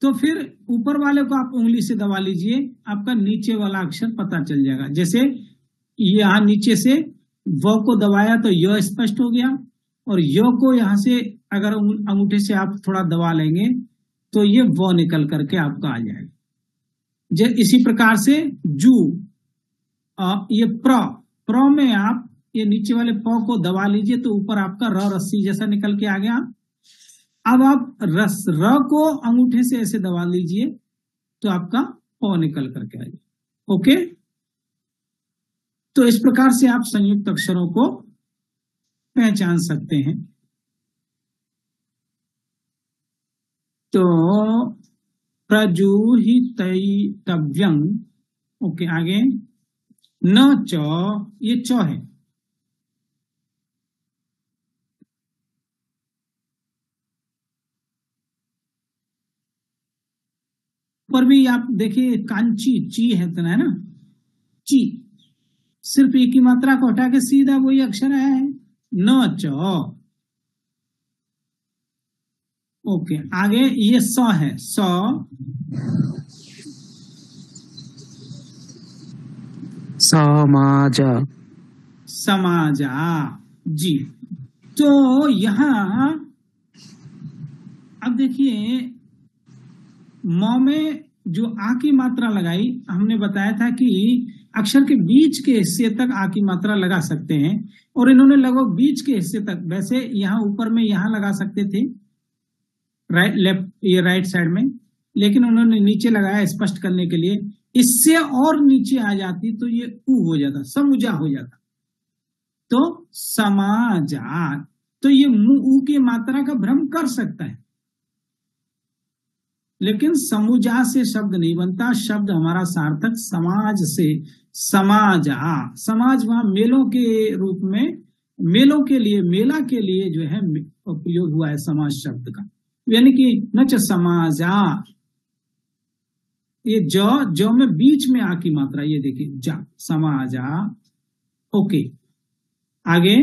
Speaker 5: तो फिर ऊपर वाले को आप उंगली से दबा लीजिए, आपका नीचे वाला अक्षर पता चल जाएगा। जैसे यहाँ नीचे से व को दबाया तो य स्पष्ट हो गया, और य को यहाँ से अगर अंगूठे से आप थोड़ा दबा लेंगे तो ये व निकल करके आपका आ जाएगा। इसी प्रकार से जू, ये प्र में आप ये नीचे वाले प को दबा लीजिए तो ऊपर आपका र रस्सी जैसा निकल के आ गया। अब आप र को अंगूठे से ऐसे दबा लीजिए तो आपका प निकल करके आ जाए। ओके, तो इस प्रकार से आप संयुक्त अक्षरों को पहचान सकते हैं। तो प्रजूहितव्यं। ओके, आगे न च, ये च है। पर भी आप देखिए कांची ची है तो है ना, ची, सिर्फ एक ही मात्रा को हटा के सीधा वही अक्षर है, न च। ओके, आगे ये स है, स,
Speaker 6: समाज,
Speaker 5: समाजा जी। तो यहां अब देखिए म में जो आ की मात्रा लगाई, हमने बताया था कि अक्षर के बीच के हिस्से तक आ की मात्रा लगा सकते हैं, और इन्होंने लगभग बीच के हिस्से तक, वैसे यहाँ ऊपर में यहाँ लगा सकते थे राइट लेफ्ट, ये राइट साइड में, लेकिन उन्होंने नीचे लगाया स्पष्ट करने के लिए। इससे और नीचे आ जाती तो ये ऊ हो जाता, समुजा हो जाता, तो समाजा। तो ये ऊ की मात्रा का भ्रम कर सकता है, लेकिन समुजा से शब्द नहीं बनता। शब्द हमारा सार्थक समाज से, समाजा। समाज वहां मेलों के रूप में, मेलों के लिए, मेला के लिए जो है उपयोग हुआ है समाज शब्द का, यानी कि न च समाजा। ये ज में बीच में आ की मात्रा, ये देखिए जा, समाजा। ओके, आगे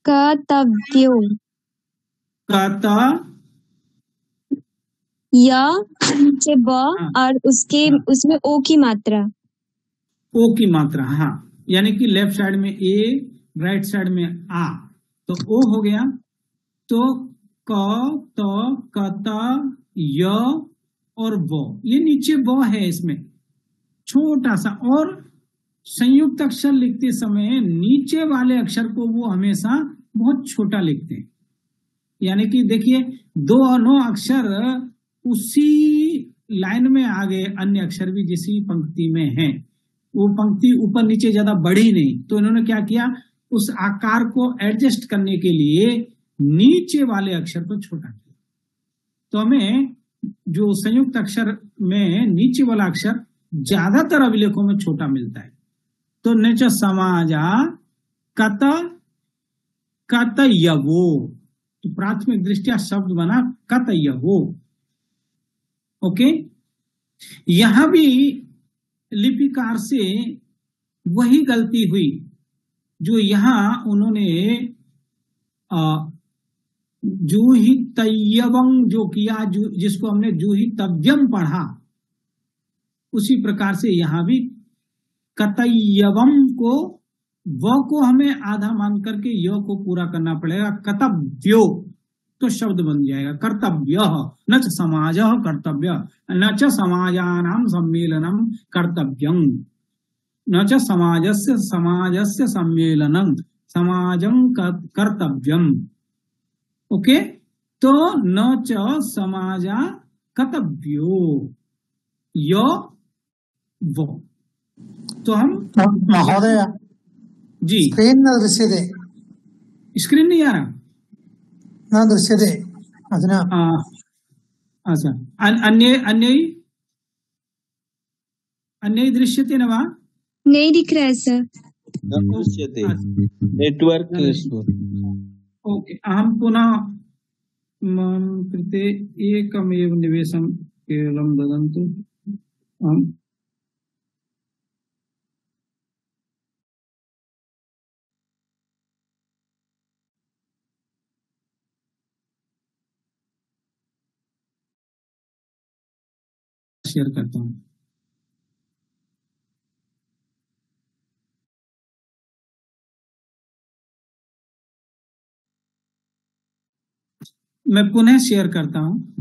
Speaker 7: कर्तव्यो,
Speaker 5: कत,
Speaker 7: या नीचे ब और उसमें ओ की मात्रा,
Speaker 5: ओ की मात्रा, हाँ, यानी कि लेफ्ट साइड में ए, राइट साइड में आ, तो ओ हो गया। तो क, त, कत, य और वो, ये नीचे वो है, इसमें छोटा सा। और संयुक्त अक्षर लिखते समय नीचे वाले अक्षर को वो हमेशा बहुत छोटा लिखते हैं, यानी कि देखिए 2 और 9 अक्षर उसी लाइन में आगे अन्य अक्षर भी जिसी पंक्ति में हैं, वो पंक्ति ऊपर नीचे ज्यादा बढ़ी नहीं, तो इन्होंने क्या किया, उस आकार को एडजस्ट करने के लिए नीचे वाले अक्षर को छोटा किया। तो हमें जो संयुक्त अक्षर में नीचे वाला अक्षर ज्यादातर अभिलेखों में छोटा मिलता है। तो निच समाजा कत कतयवो, तो प्राथमिक दृष्टिया शब्द बना कतयवो। ओके, यहां भी लिपिकार से वही गलती हुई जो यहां उन्होंने जूही तय्यवम जो किया, जिसको हमने जूही तव्यम पढ़ा, उसी प्रकार से यहां भी कतय्यवम को व को हमें आधा मान करके य को पूरा करना पड़ेगा। कतव्यो तो शब्द बन जाएगा कर्तव्य, न च समाज कर्तव्य, न च समाजानां सम्मेलनम कर्तव्यम, न च समाजस्य सम्मेलनम समाजं कर्तव्यम। ओके, तो न च समाजा कर्तव्यो यो वो। तो हम
Speaker 8: महोदय
Speaker 5: जी
Speaker 8: स्क्रीन न दृश्यते,
Speaker 5: स्क्रीन नहीं आ रहा,
Speaker 8: न दृश्यते अधुना।
Speaker 5: अच्छा, अन्य दृश्यते न वा?
Speaker 7: नहीं दिख रहा है सर।
Speaker 6: दृश्यते नेटवर्क इशू।
Speaker 5: ओके, अहं पुनः मम कृते एकमेव निवेशं केवलं ददन्तु। अहं शेयर करता हूँ। मैं पुनः शेयर करता हूँ।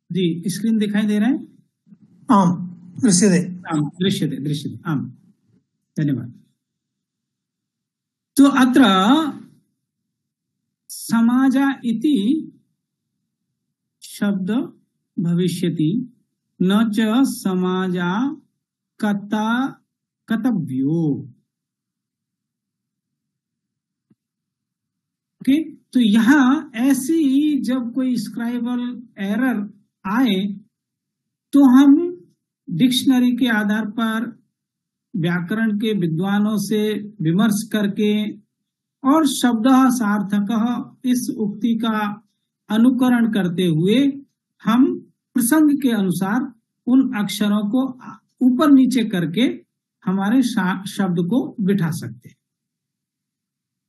Speaker 5: जी, स्क्रीन दिखाई दे रहा है?
Speaker 8: आम दृश्यते।
Speaker 5: दृश्यते आम, धन्यवाद। तो अत्र समाजा इति शब्द भविष्यति, न च समाजा कर्तव्यो। ओके, तो यहाँ ऐसी जब कोई स्क्राइबल एरर आए तो हम डिक्शनरी के आधार पर व्याकरण के विद्वानों से विमर्श करके और शब्दः सार्थकः इस उक्ति का अनुकरण करते हुए हम प्रसंग के अनुसार उन अक्षरों को ऊपर नीचे करके हमारे शब्द को बिठा सकते हैं।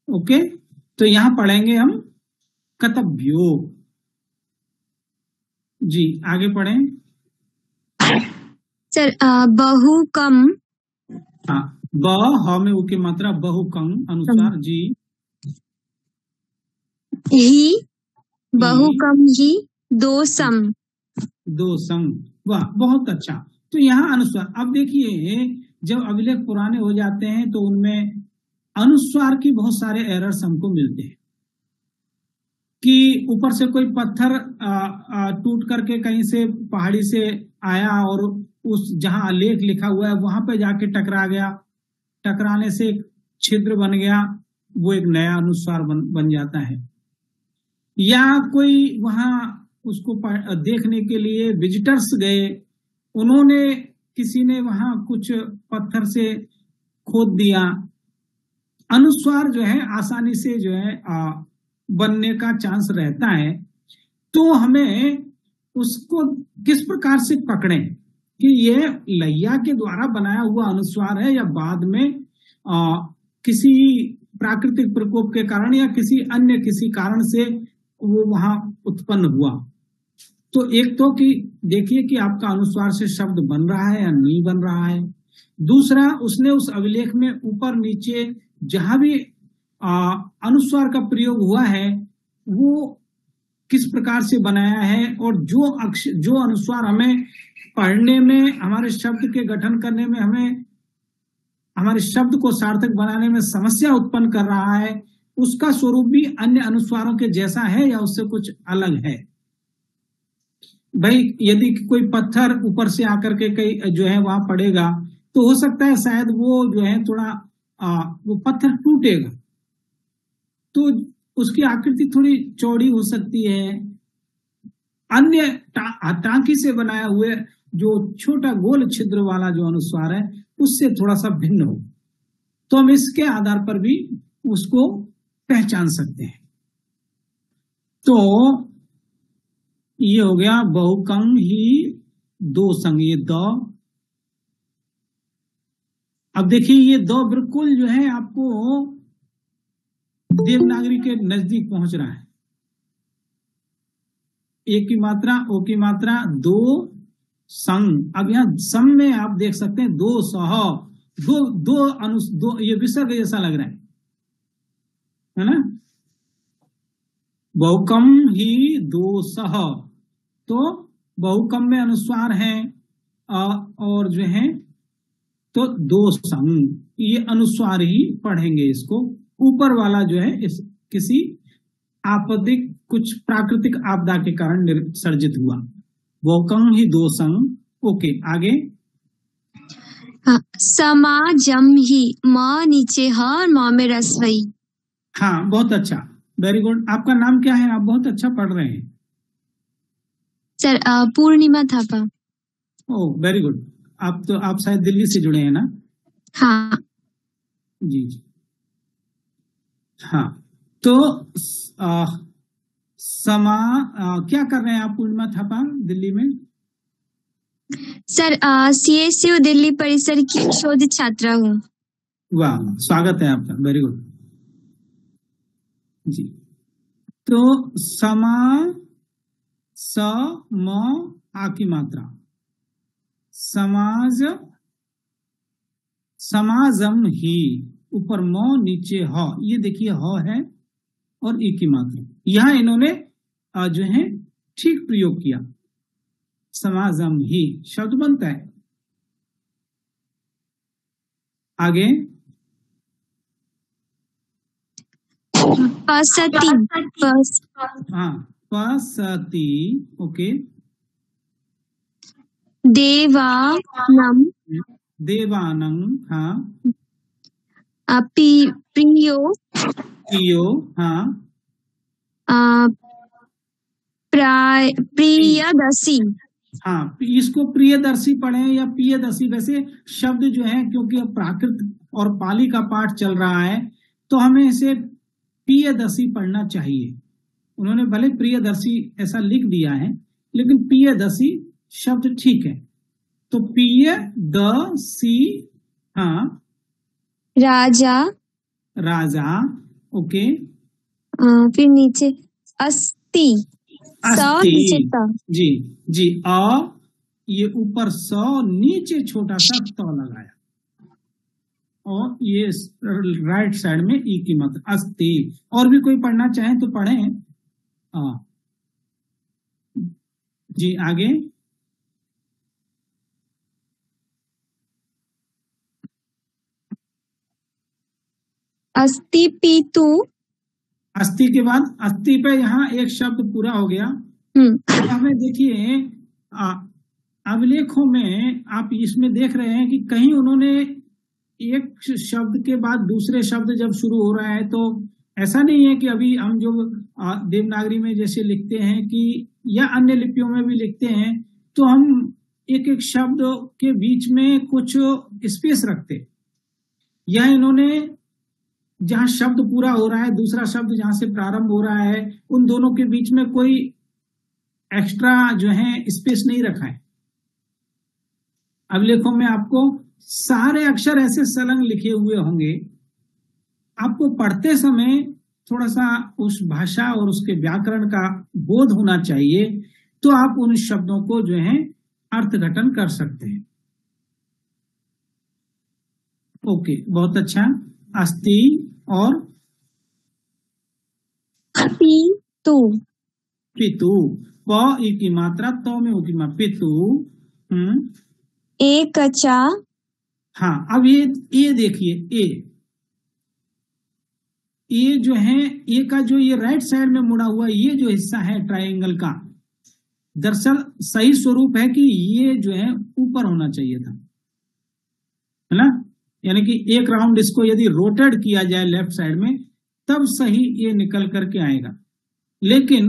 Speaker 5: ओके, तो यहां पढ़ेंगे हम कर्तव्यो। जी आगे पढ़ें
Speaker 7: सर। बहु कम,
Speaker 5: हाँ, ब में उ की मात्रा बहु कम अनुसार। जी,
Speaker 7: ही बहु कम ही दो सम।
Speaker 5: वाह, बहुत अच्छा। तो यहाँ अनुस्वार, अब देखिए जब अभिलेख पुराने हो जाते हैं तो उनमें अनुस्वार की बहुत सारे एरर्स हमको मिलते हैं कि ऊपर से कोई पत्थर टूट करके कहीं से पहाड़ी से आया और उस जहां लेख लिखा हुआ है वहां पे जाके टकरा गया, टकराने से एक छिद्र बन गया, वो एक नया अनुस्वार बन जाता है। या कोई वहां उसको देखने के लिए विजिटर्स गए, उन्होंने किसी ने वहां कुछ पत्थर से खोद दिया, अनुस्वार जो है आसानी से जो है बनने का चांस रहता है। तो हमें उसको किस प्रकार से पकड़ें कि ये लैया के द्वारा बनाया हुआ अनुस्वार है या बाद में किसी प्राकृतिक प्रकोप के कारण या किसी कारण से वो वहां उत्पन्न हुआ। तो एक तो कि देखिए कि आपका अनुस्वार से शब्द बन रहा है या नहीं बन रहा है। दूसरा, उसने उस अभिलेख में ऊपर नीचे जहां भी अनुस्वार का प्रयोग हुआ है वो किस प्रकार से बनाया है, और जो अनुस्वार हमें पढ़ने में, हमारे शब्द के गठन करने में, हमें हमारे शब्द को सार्थक बनाने में समस्या उत्पन्न कर रहा है, उसका स्वरूप भी अन्य अनुस्वारों के जैसा है या उससे कुछ अलग है। भाई यदि कोई पत्थर ऊपर से आकर के कहीं जो है वहां पड़ेगा तो हो सकता है शायद वो जो है थोड़ा वो पत्थर टूटेगा, तो उसकी आकृति थोड़ी चौड़ी हो सकती है। अन्य टांकी से बनाया हुए जो छोटा गोल छिद्र वाला जो अनुस्वार है उससे थोड़ा सा भिन्न हो, तो हम इसके आधार पर भी उसको पहचान सकते हैं। तो ये हो गया बहुकंग ही दो संग, ये द। अब देखिए ये द बिल्कुल जो है आपको देवनागरी के नजदीक पहुंच रहा है। एक की मात्रा, ओ की मात्रा, दो संग। अब यहाँ सम में आप देख सकते हैं दो सह, दो ये विसर्ग जैसा लग रहा है ना। बहुकम ही दो सह, तो बहुकम में अनुस्वार है और जो है तो दो संग, ये अनुस्वार ही पढ़ेंगे इसको। ऊपर वाला जो है इस किसी आपदिक कुछ प्राकृतिक आपदा के कारण सर्जित हुआ। बहुकम ही दो संग। ओके आगे।
Speaker 7: समाजम ही, म नीचे ह और म में रसवई।
Speaker 5: हाँ बहुत अच्छा, वेरी गुड। आपका नाम क्या है? आप बहुत अच्छा पढ़ रहे हैं
Speaker 7: sir. Purnima Thapa.
Speaker 5: Oh very good. आप शायद दिल्ली से जुड़े हैं ना?
Speaker 7: हाँ
Speaker 5: जी जी हाँ। तो क्या कर रहे हैं आप पूर्णिमा थापा दिल्ली में?
Speaker 7: सर CSU दिल्ली परिसर की शोध छात्रा हूँ।
Speaker 5: वाह स्वागत है आपका, वेरी गुड जी। तो समा स म आ की मात्रा, समाज, समाजम ही, ऊपर म नीचे ह, ये देखिए ह है और ई की मात्रा। यहां इन्होंने जो है ठीक प्रयोग किया। समाजम ही शब्द बनता है। आगे
Speaker 7: पसती,
Speaker 5: हाँ पसती। ओके।
Speaker 7: देवानम,
Speaker 5: देवानंग, हाँ।
Speaker 7: प्रियो,
Speaker 5: प्रियो, हाँ।
Speaker 7: प्रियदसी।
Speaker 5: हाँ इसको प्रियदर्शी पढ़े या प्रियदसी। वैसे शब्द जो है क्योंकि अब प्राकृत और पाली का पाठ चल रहा है तो हमें इसे प्रियदसी पढ़ना चाहिए। उन्होंने भले प्रियदर्शी ऐसा लिख दिया है लेकिन प्रियदसी शब्द ठीक है। तो प्रियदसी, हाँ।
Speaker 7: राजा,
Speaker 5: राजा, ओके।
Speaker 7: फिर नीचे अस्ति,
Speaker 5: अस्ति, जी जी। ये ऊपर स, नीचे छोटा सा त लगाया और ये राइट साइड में ई की मात्रा, अस्ति। और भी कोई पढ़ना चाहे तो पढ़ें। जी आगे।
Speaker 7: अस्ति पीतु।
Speaker 5: अस्थि के बाद अस्थि पे यहाँ एक शब्द पूरा हो गया। तो हमें देखिए अभिलेखों में आप इसमें देख रहे हैं कि कहीं उन्होंने एक शब्द के बाद दूसरे शब्द जब शुरू हो रहा है तो ऐसा नहीं है कि अभी हम जो देवनागरी में जैसे लिखते हैं कि या अन्य लिपियों में भी लिखते हैं तो हम एक एक शब्द के बीच में कुछ स्पेस रखते। या इन्होंने जहां शब्द पूरा हो रहा है दूसरा शब्द जहां से प्रारंभ हो रहा है उन दोनों के बीच में कोई एक्स्ट्रा जो है स्पेस नहीं रखा है। अभिलेखों में आपको सारे अक्षर ऐसे संलग्न लिखे हुए होंगे। आपको पढ़ते समय थोड़ा सा उस भाषा और उसके व्याकरण का बोध होना चाहिए तो आप उन शब्दों को जो है अर्थघटन कर सकते हैं। ओके बहुत अच्छा। अस्थि और
Speaker 7: पीतु,
Speaker 5: पितु, प ई की मात्रा, तो में उ की मात्रा, पितु।
Speaker 7: एक चा।
Speaker 5: हाँ, अब ये देखिए, ये जो है, ए का जो ये राइट साइड में मुड़ा हुआ ये जो हिस्सा है ट्रायंगल का, दरअसल सही स्वरूप है कि ये जो है ऊपर होना चाहिए था, है ना। यानी कि एक राउंड इसको यदि रोटेट किया जाए लेफ्ट साइड में तब सही ये निकल करके आएगा। लेकिन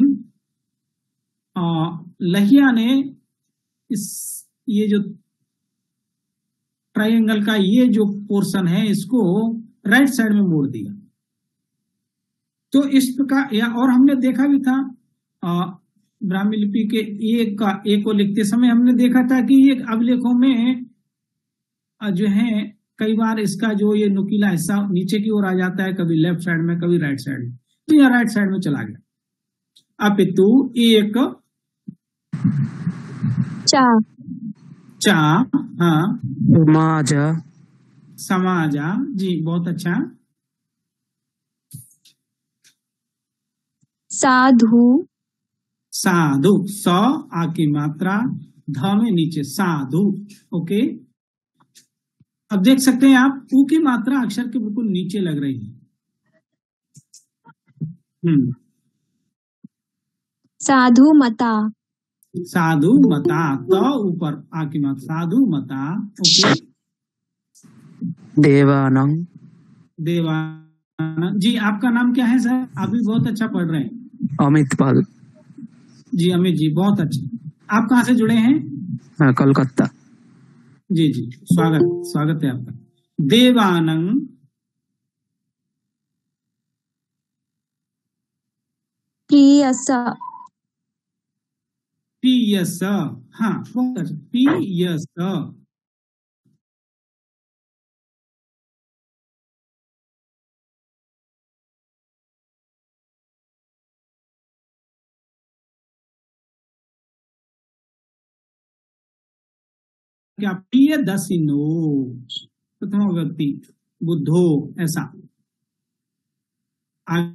Speaker 5: लहिया ने ये जो ट्रायंगल का ये जो पोर्शन है इसको राइट साइड में मोड़ दिया। तो इस प्रकार, या और हमने देखा भी था ब्राह्मी लिपि के ए को लिखते समय हमने देखा था कि ये अभिलेखों में जो है कई बार इसका जो ये नुकीला हिस्सा नीचे की ओर आ जाता है, कभी लेफ्ट साइड में कभी राइट साइड में, तो यह राइट साइड में चला गया। अपितु एक चा। हाँ, समाजा जी, बहुत अच्छा।
Speaker 7: साधु,
Speaker 5: स आ की मात्रा, ध में नीचे, साधु। ओके, अब देख सकते हैं आप उ की मात्रा अक्षर के बिल्कुल नीचे लग रही है।
Speaker 7: साधु मता,
Speaker 5: तो ऊपर आ की मात्रा, साधु मता। ओके,
Speaker 9: देवानंद
Speaker 5: जी, आपका नाम क्या है सर? आप भी बहुत अच्छा पढ़ रहे हैं।
Speaker 9: अमित पाल
Speaker 5: जी, अमित जी बहुत अच्छा। आप कहाँ से जुड़े हैं?
Speaker 9: कलकत्ता।
Speaker 5: जी, स्वागत है आपका। देवानंद
Speaker 7: प्रियस,
Speaker 5: हाँ बहुत अच्छा, पियस। क्या प्रियदर्शिनो, प्रथम व्यक्ति, बुद्धो, ऐसा। आगे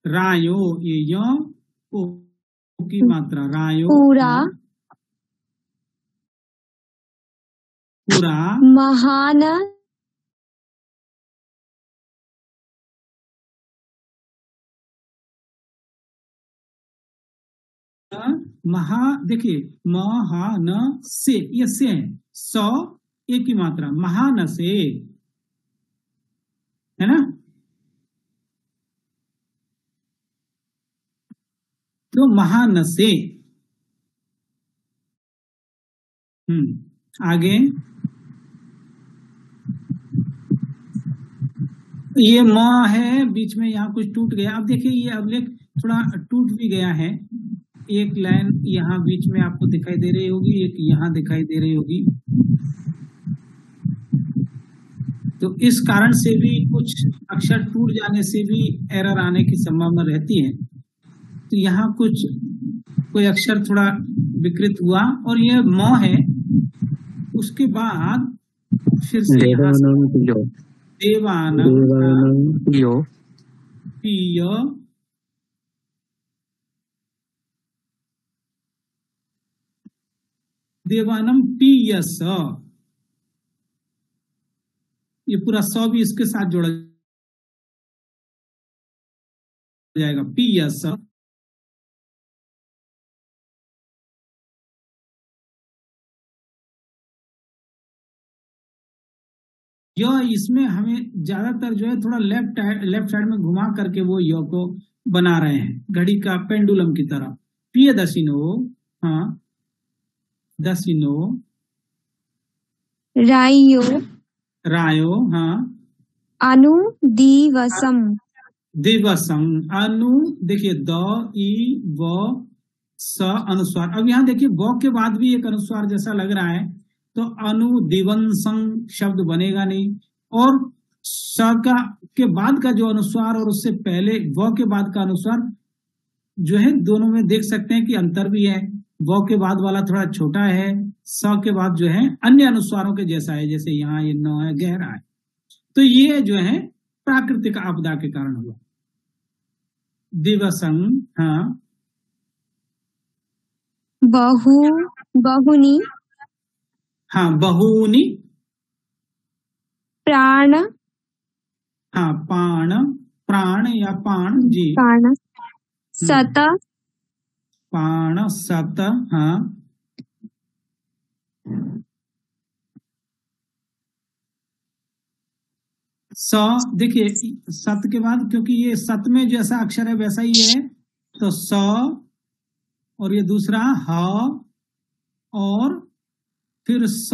Speaker 5: रायो, ये यो की मात्रा, रायो,
Speaker 7: पूरा महान,
Speaker 5: महा, देखिए महान से, ये से है, सौ एक की मात्रा, महान से, है ना। तो महान से। आगे ये म है, बीच में यहाँ कुछ टूट गया। अब देखिए ये अभिलेख थोड़ा टूट भी गया है। एक लाइन यहाँ बीच में आपको दिखाई दे रही होगी, एक यहाँ दिखाई दे रही होगी। तो इस कारण से भी कुछ अक्षर टूट जाने से भी एरर आने की संभावना रहती है। तो यहाँ कोई अक्षर थोड़ा विकृत हुआ और ये म है, उसके बाद फिर से देवानंद पिय, देवानम पियस, ये पूरा स भी इसके साथ जोड़ा जाएगा, पियस। यह इसमें हमें ज्यादातर जो है थोड़ा लेफ्ट साइड में घुमा करके वो य को बना रहे हैं, घड़ी का पेंडुलम की तरह। प्रियदर्शिनो, हाँ, दशिनो, रायो, हाँ,
Speaker 7: दिवसम,
Speaker 5: अनु, देखिए द ई व स अनुस्वार। अब यहाँ देखिए व के बाद भी एक अनुस्वार जैसा लग रहा है, तो अनुदिवंसं शब्द बनेगा नहीं। और स के बाद का जो अनुस्वार और उससे पहले व के बाद का अनुस्वार जो है, दोनों में देख सकते हैं कि अंतर भी है। व के बाद वाला थोड़ा छोटा है, स के बाद जो है अन्य अनुस्वारों के जैसा है, जैसे यहाँ ये न है, गहरा है। तो ये जो है प्राकृतिक आपदा के कारण हुआ। दिवसं, हाँ,
Speaker 7: बहुनी,
Speaker 5: हाँ, बहूनि,
Speaker 7: प्राण,
Speaker 5: हाँ, प्राण या पाण, जी,
Speaker 7: प्राण, सत,
Speaker 5: पाण, सत, हाँ, स, देखिए सत के बाद, क्योंकि ये सत में जैसा अक्षर है वैसा ही है, तो स, और ये दूसरा ह, और फिर स,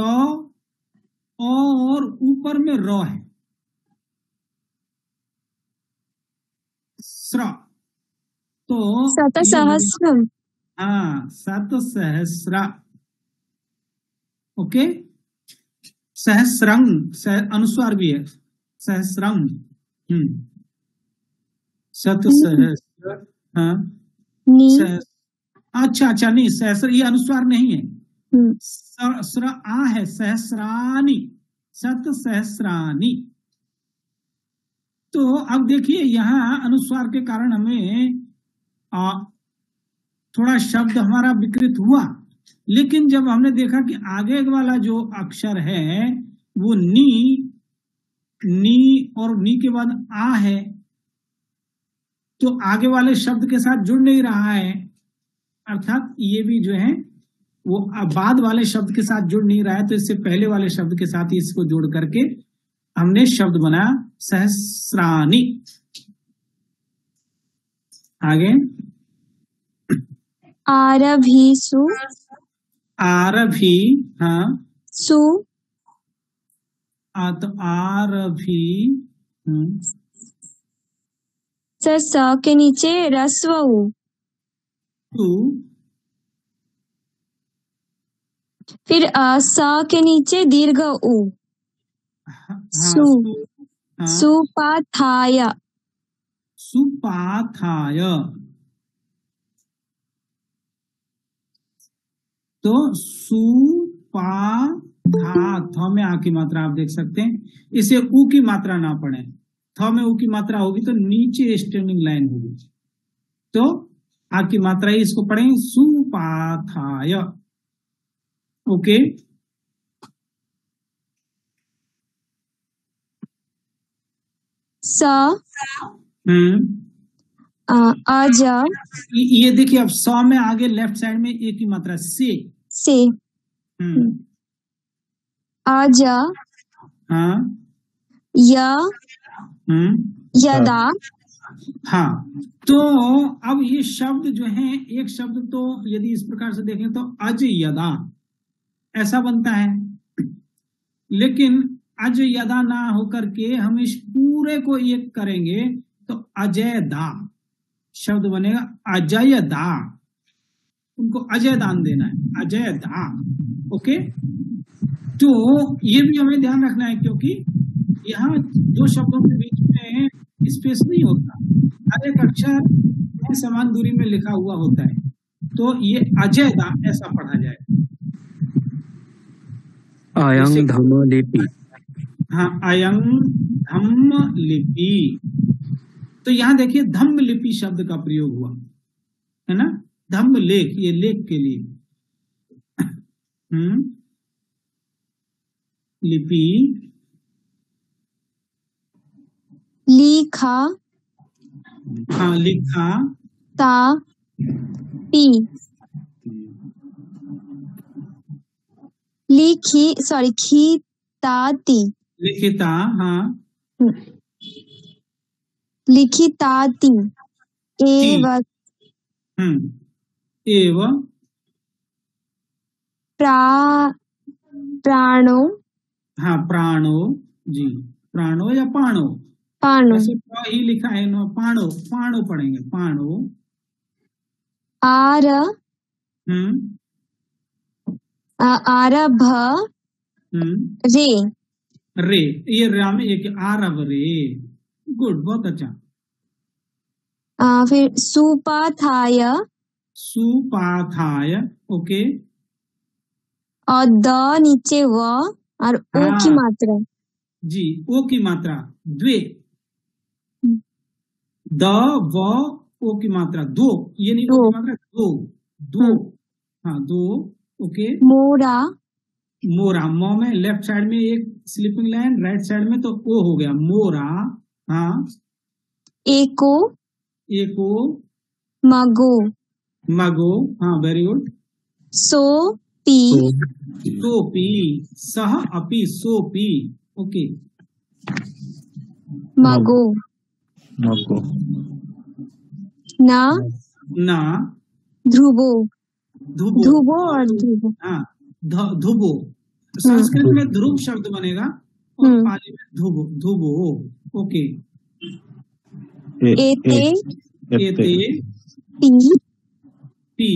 Speaker 5: और ऊपर में र है, स्र, तो
Speaker 7: सत
Speaker 5: ये
Speaker 7: सहस्रम,
Speaker 5: हाँ, सत सहस्र, ओके, सहस्रंग, अनुस्वार भी है, सहस्रंग, सत सहस्र, हाँ,
Speaker 7: नी,
Speaker 5: अच्छा, नहीं, सहस्र ये अनुस्वार नहीं है, स्र आ है, सहस्रानी, सत सहस्रानी। तो अब देखिए यहाँ अनुस्वार के कारण हमें थोड़ा शब्द हमारा विकृत हुआ, लेकिन जब हमने देखा कि आगे वाला जो अक्षर है वो नी और नी के बाद आ है, तो आगे वाले शब्द के साथ जुड़ नहीं रहा है, अर्थात ये भी जो है वो बाद वाले शब्द के साथ जुड़ नहीं रहा है, तो इससे पहले वाले शब्द के साथ ही इसको जोड़ करके हमने शब्द बनाया सहस्रानी। आगे
Speaker 7: आरभीसु,
Speaker 5: आरभी, हाँ,
Speaker 7: सु,
Speaker 5: तो आरभी,
Speaker 7: सर स के नीचे रस्व उ, फिर स के नीचे दीर्घ उ, सु, सुपाथाय,
Speaker 5: सुपाथाय, तो थ में आ की मात्रा आप देख सकते हैं, इसे उ की मात्रा ना पढ़े, थ में उ की मात्रा होगी तो नीचे स्टैंडिंग लाइन होगी, तो आ की मात्रा ही इसको पढ़ेंगे, सुपाथाय, ओके।
Speaker 7: स, अज,
Speaker 5: ये देखिए अब स में आगे लेफ्ट साइड में एक की मात्रा से,
Speaker 7: अज,
Speaker 5: हाँ,
Speaker 7: यदा,
Speaker 5: हाँ, तो अब ये शब्द जो है, एक शब्द तो यदि इस प्रकार से देखें तो अज यदा ऐसा बनता है, लेकिन अज यदा ना होकर के हम इस पूरे को एक करेंगे तो अजय दा शब्द बनेगा, अजय दा, उनको अजय दान देना है, अजय दा, ओके। तो ये भी हमें ध्यान रखना है, क्योंकि यहाँ दो शब्दों के बीच में स्पेस नहीं होता, हर एक अक्षर समान दूरी में लिखा हुआ होता है, तो ये अजय दा ऐसा पढ़ा जाए।
Speaker 9: अयं धम्म लिपि,
Speaker 5: हाँ, अयं धम्म लिपि, तो यहाँ देखिए धम्म लिपि शब्द का प्रयोग हुआ है ना, धम्म लेख, ये लेख के लिए, लिपि,
Speaker 7: लिखा,
Speaker 5: हाँ, लिखा,
Speaker 7: ता, पी, लिखी, सॉरी, खीताती,
Speaker 5: लिखिता, हाँ,
Speaker 7: लिखिताति, एव,
Speaker 5: एव,
Speaker 7: प्राणो,
Speaker 5: हाँ, प्राणो, जी, प्राणो या पाणो,
Speaker 7: पाणो,
Speaker 5: वैसे ही लिखा है ना, पाणो, पाणो पढ़ेंगे, पाणो,
Speaker 7: आर, आरभ, रे,
Speaker 5: रे, ये रा में एक आरभ रे, गुड, बहुत अच्छा।
Speaker 7: फिर सुपाथाय,
Speaker 5: सुपाथाय, ओके,
Speaker 7: और द नीचे व और ओ की मात्रा,
Speaker 5: जी, ओ की मात्रा द्वे, द व ओ की मात्रा दो, ये नहीं ओ की मात्रा दो, दो, हाँ दो, ओके।
Speaker 7: मोरा,
Speaker 5: मोरा, मो में लेफ्ट साइड में एक स्लीपिंग लाइन, राइट साइड में तो ओ हो गया, मोरा, हाँ।
Speaker 7: एको,
Speaker 5: एको,
Speaker 7: मगो,
Speaker 5: मगो, हाँ वेरी गुड।
Speaker 7: सो पी,
Speaker 5: सोपी, सह अपि सोपी, ओके।
Speaker 7: मगो,
Speaker 4: मगो,
Speaker 7: ना,
Speaker 5: ना,
Speaker 7: ध्रुवो,
Speaker 5: धुबो,
Speaker 7: ध्रुवो और ध्रुवो,
Speaker 5: हाँ धुबो, संस्कृत में ध्रुव शब्द बनेगा और पाली में धुबो, धुबो, ओके।
Speaker 7: एते,
Speaker 5: एते,
Speaker 7: पी,
Speaker 5: पी,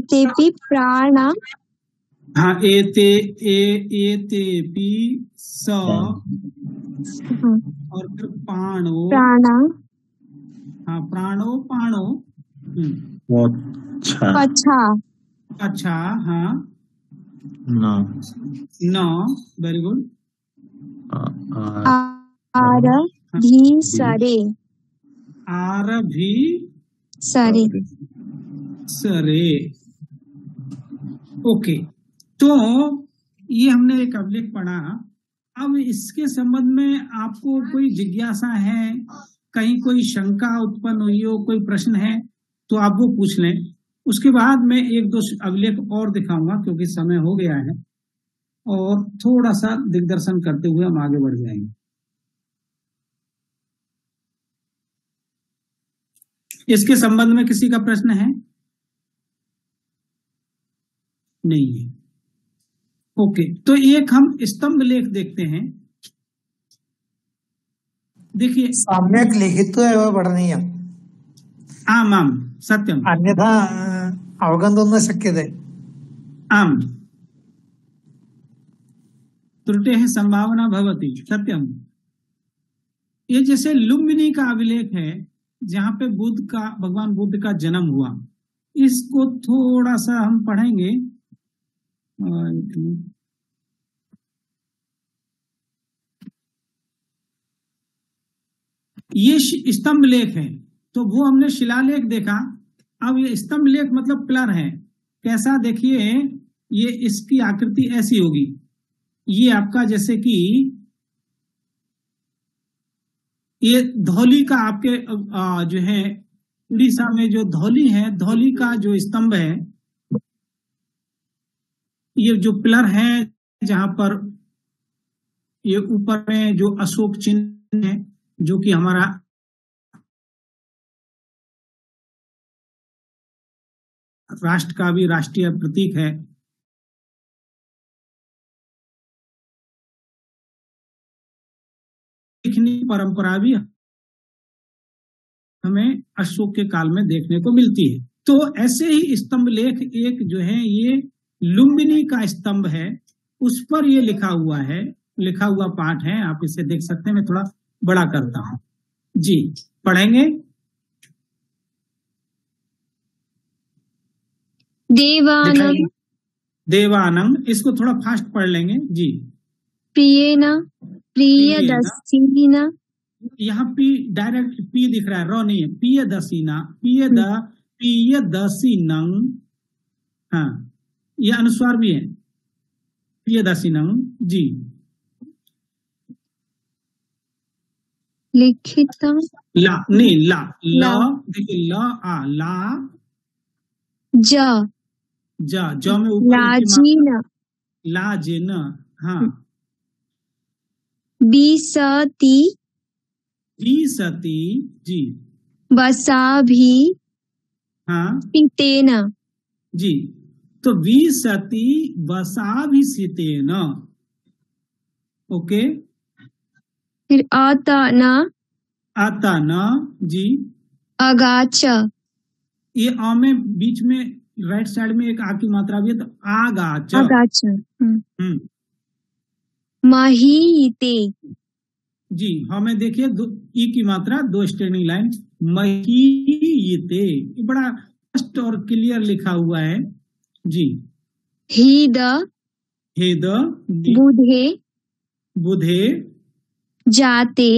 Speaker 7: तेपि प्राण,
Speaker 5: हाँ एते, एते पी, स और फिर पाणो,
Speaker 7: प्राणा,
Speaker 5: हाँ प्राणो, पाणो,
Speaker 7: पछा,
Speaker 5: अच्छा, हाँ न, वेरी गुड।
Speaker 7: आर भी सरे,
Speaker 5: आर भी
Speaker 7: सरे,
Speaker 5: सरे, ओके। तो ये हमने एक अभिलेख पढ़ा। अब इसके संबंध में आपको कोई जिज्ञासा है, कहीं कोई शंका उत्पन्न हुई हो, कोई प्रश्न है तो आप वो पूछ लें। उसके बाद मैं एक दो अभिलेख और दिखाऊंगा क्योंकि समय हो गया है, और थोड़ा सा दिग्दर्शन करते हुए हम आगे बढ़ जाएंगे। इसके संबंध में किसी का प्रश्न है? नहीं है, ओके। तो एक हम स्तंभ लेख देखते हैं। देखिए,
Speaker 8: सम्यक् लिखित्वा एव पठनीयम्।
Speaker 5: आम् आम् सत्यम्,
Speaker 8: अन्यथा अवगन्तुं न शक्यते।
Speaker 5: आम्, त्रुटेः संभावना भवति, सत्यम। ये जैसे लुम्बिनी का अभिलेख है जहाँ पे भगवान बुद्ध का जन्म हुआ, इसको थोड़ा सा हम पढ़ेंगे। ये स्तंभ लेख है, तो वो हमने शिलालेख देखा। अब ये स्तंभ लेख मतलब पिलर है। कैसा, देखिए ये इसकी आकृति ऐसी होगी। ये आपका जैसे कि ये धौली का आपके जो है उड़ीसा में जो धौली है, धौली का जो स्तंभ है, ये जो पिलर है जहां पर ये ऊपर में जो अशोक चिन्ह है जो कि हमारा राष्ट्र का भी राष्ट्रीय प्रतीक है। लिखने की परंपरा भी हमें अशोक के काल में देखने को मिलती है। तो ऐसे ही स्तंभ लेख एक जो है ये लुम्बिनी का स्तंभ है, उस पर ये लिखा हुआ पाठ है। आप इसे देख सकते हैं। मैं थोड़ा बड़ा करता हूं जी, पढ़ेंगे। देवानम, इसको थोड़ा फास्ट पढ़ लेंगे जी।
Speaker 7: प्रियदसीना,
Speaker 5: यहाँ पी डायरेक्ट पी दिख रहा है, रो नहीं है। प्रियदसीना, प्रियदसीनं, हाँ ये अनुस्वार भी है, प्रियदसीनं जी।
Speaker 7: लिखित
Speaker 5: ला नहीं, ला देखिए, ला ज में ऊपर
Speaker 7: लाजीना,
Speaker 5: लाजिन, हाँ।
Speaker 7: बिसती
Speaker 5: जी,
Speaker 7: बसा भी,
Speaker 5: हाँ
Speaker 7: पितेना
Speaker 5: जी। तो विसति वसाभिसितेन, ओके।
Speaker 7: फिर अतना
Speaker 5: जी,
Speaker 7: अगाच,
Speaker 5: ये आ में बीच में राइट साइड में एक आ की मात्रा भी है, तो आगाच।
Speaker 7: महीते
Speaker 5: जी, हमें देखिए ई की मात्रा, दो स्टैंडिंग लाइन, महीते, ये बड़ा स्पष्ट और क्लियर लिखा हुआ है जी।
Speaker 7: हेद
Speaker 5: हेद,
Speaker 7: बुधे
Speaker 5: बुधे,
Speaker 7: जाते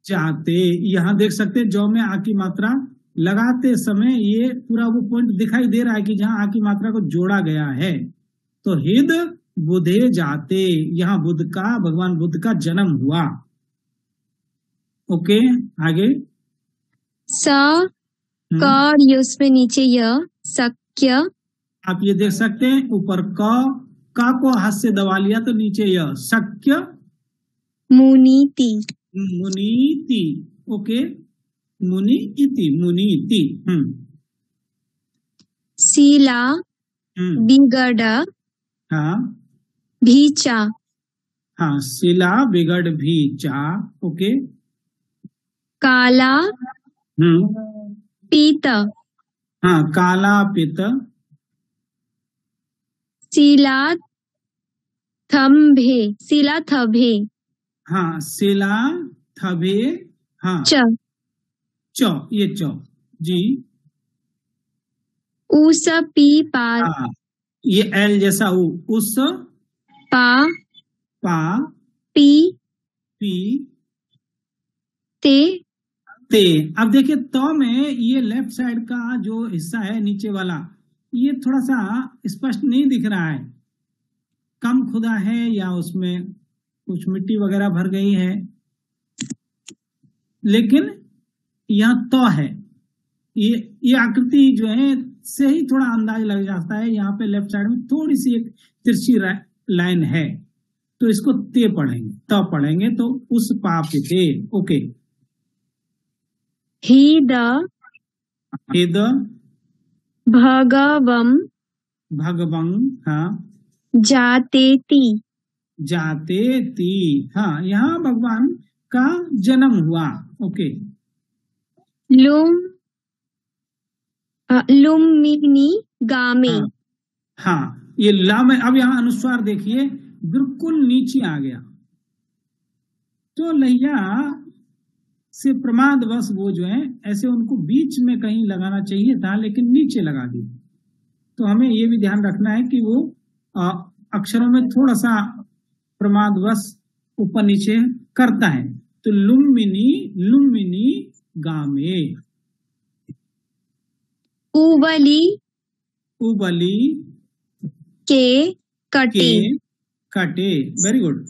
Speaker 5: जाते, यहाँ देख सकते हैं जौ में आ की मात्रा लगाते समय ये पूरा वो पॉइंट दिखाई दे रहा है कि जहाँ आ की मात्रा को जोड़ा गया है। तो हिद बुधे जाते, यहाँ बुध का, भगवान बुद्ध का जन्म हुआ। ओके, आगे
Speaker 7: स क और ये उसमें नीचे य शक्य।
Speaker 5: आप ये देख सकते हैं ऊपर क को हाथ से दबा लिया तो नीचे य शक्य
Speaker 7: मुनीति
Speaker 5: मुनीति। ओके, मुनि इति मुनीति।
Speaker 7: शीला बिगड़
Speaker 5: हाँ
Speaker 7: भीचा।
Speaker 5: हाँ, शिला बिगड़ भी चा। ओके,
Speaker 7: काला पीत
Speaker 5: हाँ, काला पित।
Speaker 7: शिला थंभे
Speaker 5: हाँ, शिला थबे। हाँ,
Speaker 7: च
Speaker 5: ये चौ जी।
Speaker 7: उस पी पा
Speaker 5: हाँ, ये एल जैसा उस
Speaker 7: पा
Speaker 5: पी
Speaker 7: पी ते
Speaker 5: ते। अब देखिए तो में ये लेफ्ट साइड का जो हिस्सा है नीचे वाला, ये थोड़ा सा स्पष्ट नहीं दिख रहा है, कम खुदा है या उसमें कुछ मिट्टी वगैरह भर गई है, लेकिन यहाँ तो है। ये आकृति जो है से ही थोड़ा अंदाज लग जाता है। यहाँ पे लेफ्ट साइड में थोड़ी सी एक तिरछी लाइन है, तो इसको ते पढ़ेंगे, तो पढ़ेंगे तो उस पाप ते। ओके,
Speaker 7: हिद
Speaker 5: हिद
Speaker 7: भगवम
Speaker 5: भगवं। हाँ,
Speaker 7: जातेति
Speaker 5: जाते ती। हाँ, यहाँ भगवान का जन्म हुआ। ओके,
Speaker 7: लुम्बिनी गामे।
Speaker 5: हाँ, ये ला में अब यहाँ अनुस्वार देखिए बिल्कुल नीचे आ गया, तो लैया से प्रमादवश वो जो है ऐसे उनको बीच में कहीं लगाना चाहिए था, लेकिन नीचे लगा दी। तो हमें ये भी ध्यान रखना है कि वो अक्षरों में थोड़ा सा प्रमादवश ऊपर नीचे करता है। तो लुम्बिनी गामे। उबली
Speaker 7: के कटे।
Speaker 5: Very good.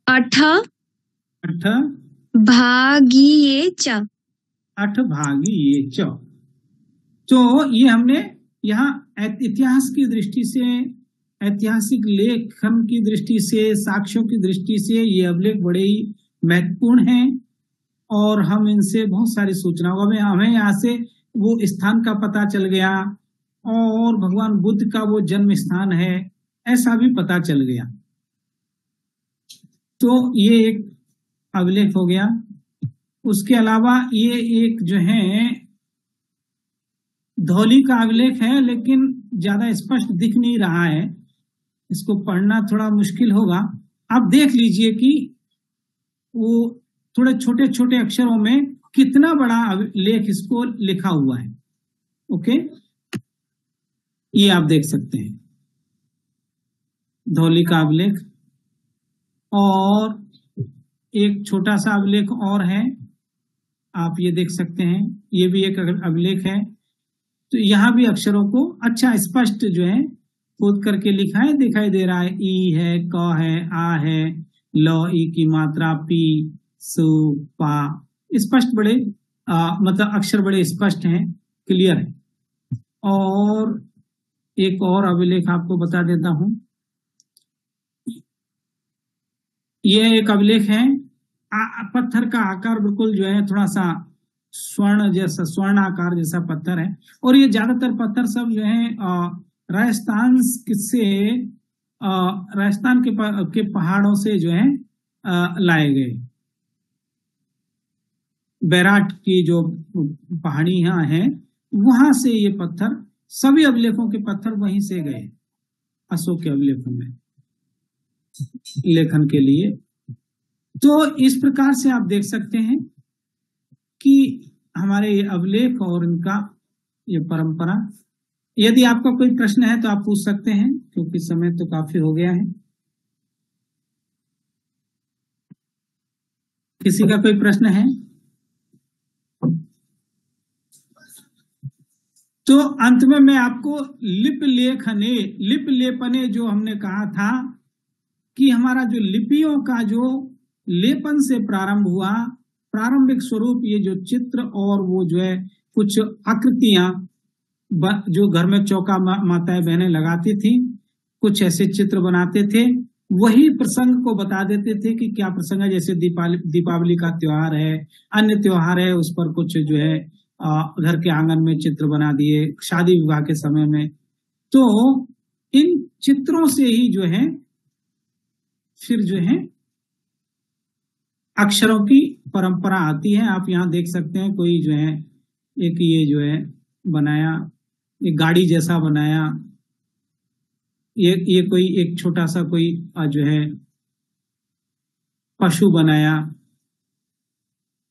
Speaker 7: अठ
Speaker 5: अठ
Speaker 7: भागिये च।
Speaker 5: अठ भागिये च। तो ये हमने यहाँ इतिहास की दृष्टि से, ऐतिहासिक लेखन की दृष्टि से, साक्ष्यों की दृष्टि से ये अभिलेख बड़े ही महत्वपूर्ण हैं और हम इनसे बहुत सारी सूचनाओं में हमें यहाँ से वो स्थान का पता चल गया और भगवान बुद्ध का वो जन्म स्थान है ऐसा भी पता चल गया। तो ये एक अभिलेख हो गया। उसके अलावा ये एक जो है धौली का अभिलेख है, लेकिन ज्यादा स्पष्ट दिख नहीं रहा है, इसको पढ़ना थोड़ा मुश्किल होगा। आप देख लीजिए कि वो थोड़े छोटे छोटे अक्षरों में कितना बड़ा लेख इसको लिखा हुआ है। ओके, ये आप देख सकते हैं धौली का अभिलेख। और एक छोटा सा अभिलेख और है, आप ये देख सकते हैं, ये भी एक अभिलेख है। तो यहाँ भी अक्षरों को अच्छा स्पष्ट जो है खोद करके लिखा है, दिखाई दे रहा है। ई है, क है, आ है, ल ई की मात्रा, पी, सु, पा, स्पष्ट बड़े मतलब अक्षर बड़े स्पष्ट हैं, क्लियर है। और एक और अभिलेख आपको बता देता हूं, यह एक अभिलेख है। पत्थर का आकार बिल्कुल जो है थोड़ा सा स्वर्ण जैसा, स्वर्ण आकार जैसा पत्थर है। और ये ज्यादातर पत्थर सब जो है राजस्थान से, राजस्थान के पहाड़ों से जो है लाए गए। बैराट की जो पहाड़ी यहाँ है वहां से ये पत्थर, सभी अभिलेखों के पत्थर वहीं से गए अशोक के अभिलेखों में लेखन के लिए। तो इस प्रकार से आप देख सकते हैं कि हमारे ये अभिलेख और इनका ये परंपरा। यदि आपका कोई प्रश्न है तो आप पूछ सकते हैं, क्योंकि समय तो काफी हो गया है। किसी का कोई प्रश्न है? तो अंत में मैं आपको लिप लेपने जो हमने कहा था कि हमारा जो लिपियों का जो लेपन से प्रारंभ हुआ, प्रारंभिक स्वरूप ये जो चित्र और वो जो है कुछ आकृतियां जो घर में चौका माताएं बहनें लगाती थी, कुछ ऐसे चित्र बनाते थे, वही प्रसंग को बता देते थे कि क्या प्रसंग है। जैसे दीपावली का त्योहार है, अन्य त्योहार है, उस पर कुछ जो है घर के आंगन में चित्र बना दिए, शादी विवाह के समय में। तो इन चित्रों से ही जो है फिर जो है अक्षरों की परंपरा आती है। आप यहाँ देख सकते हैं कोई जो है एक ये जो है बनाया, एक गाड़ी जैसा बनाया, ये कोई एक छोटा सा कोई जो है पशु बनाया,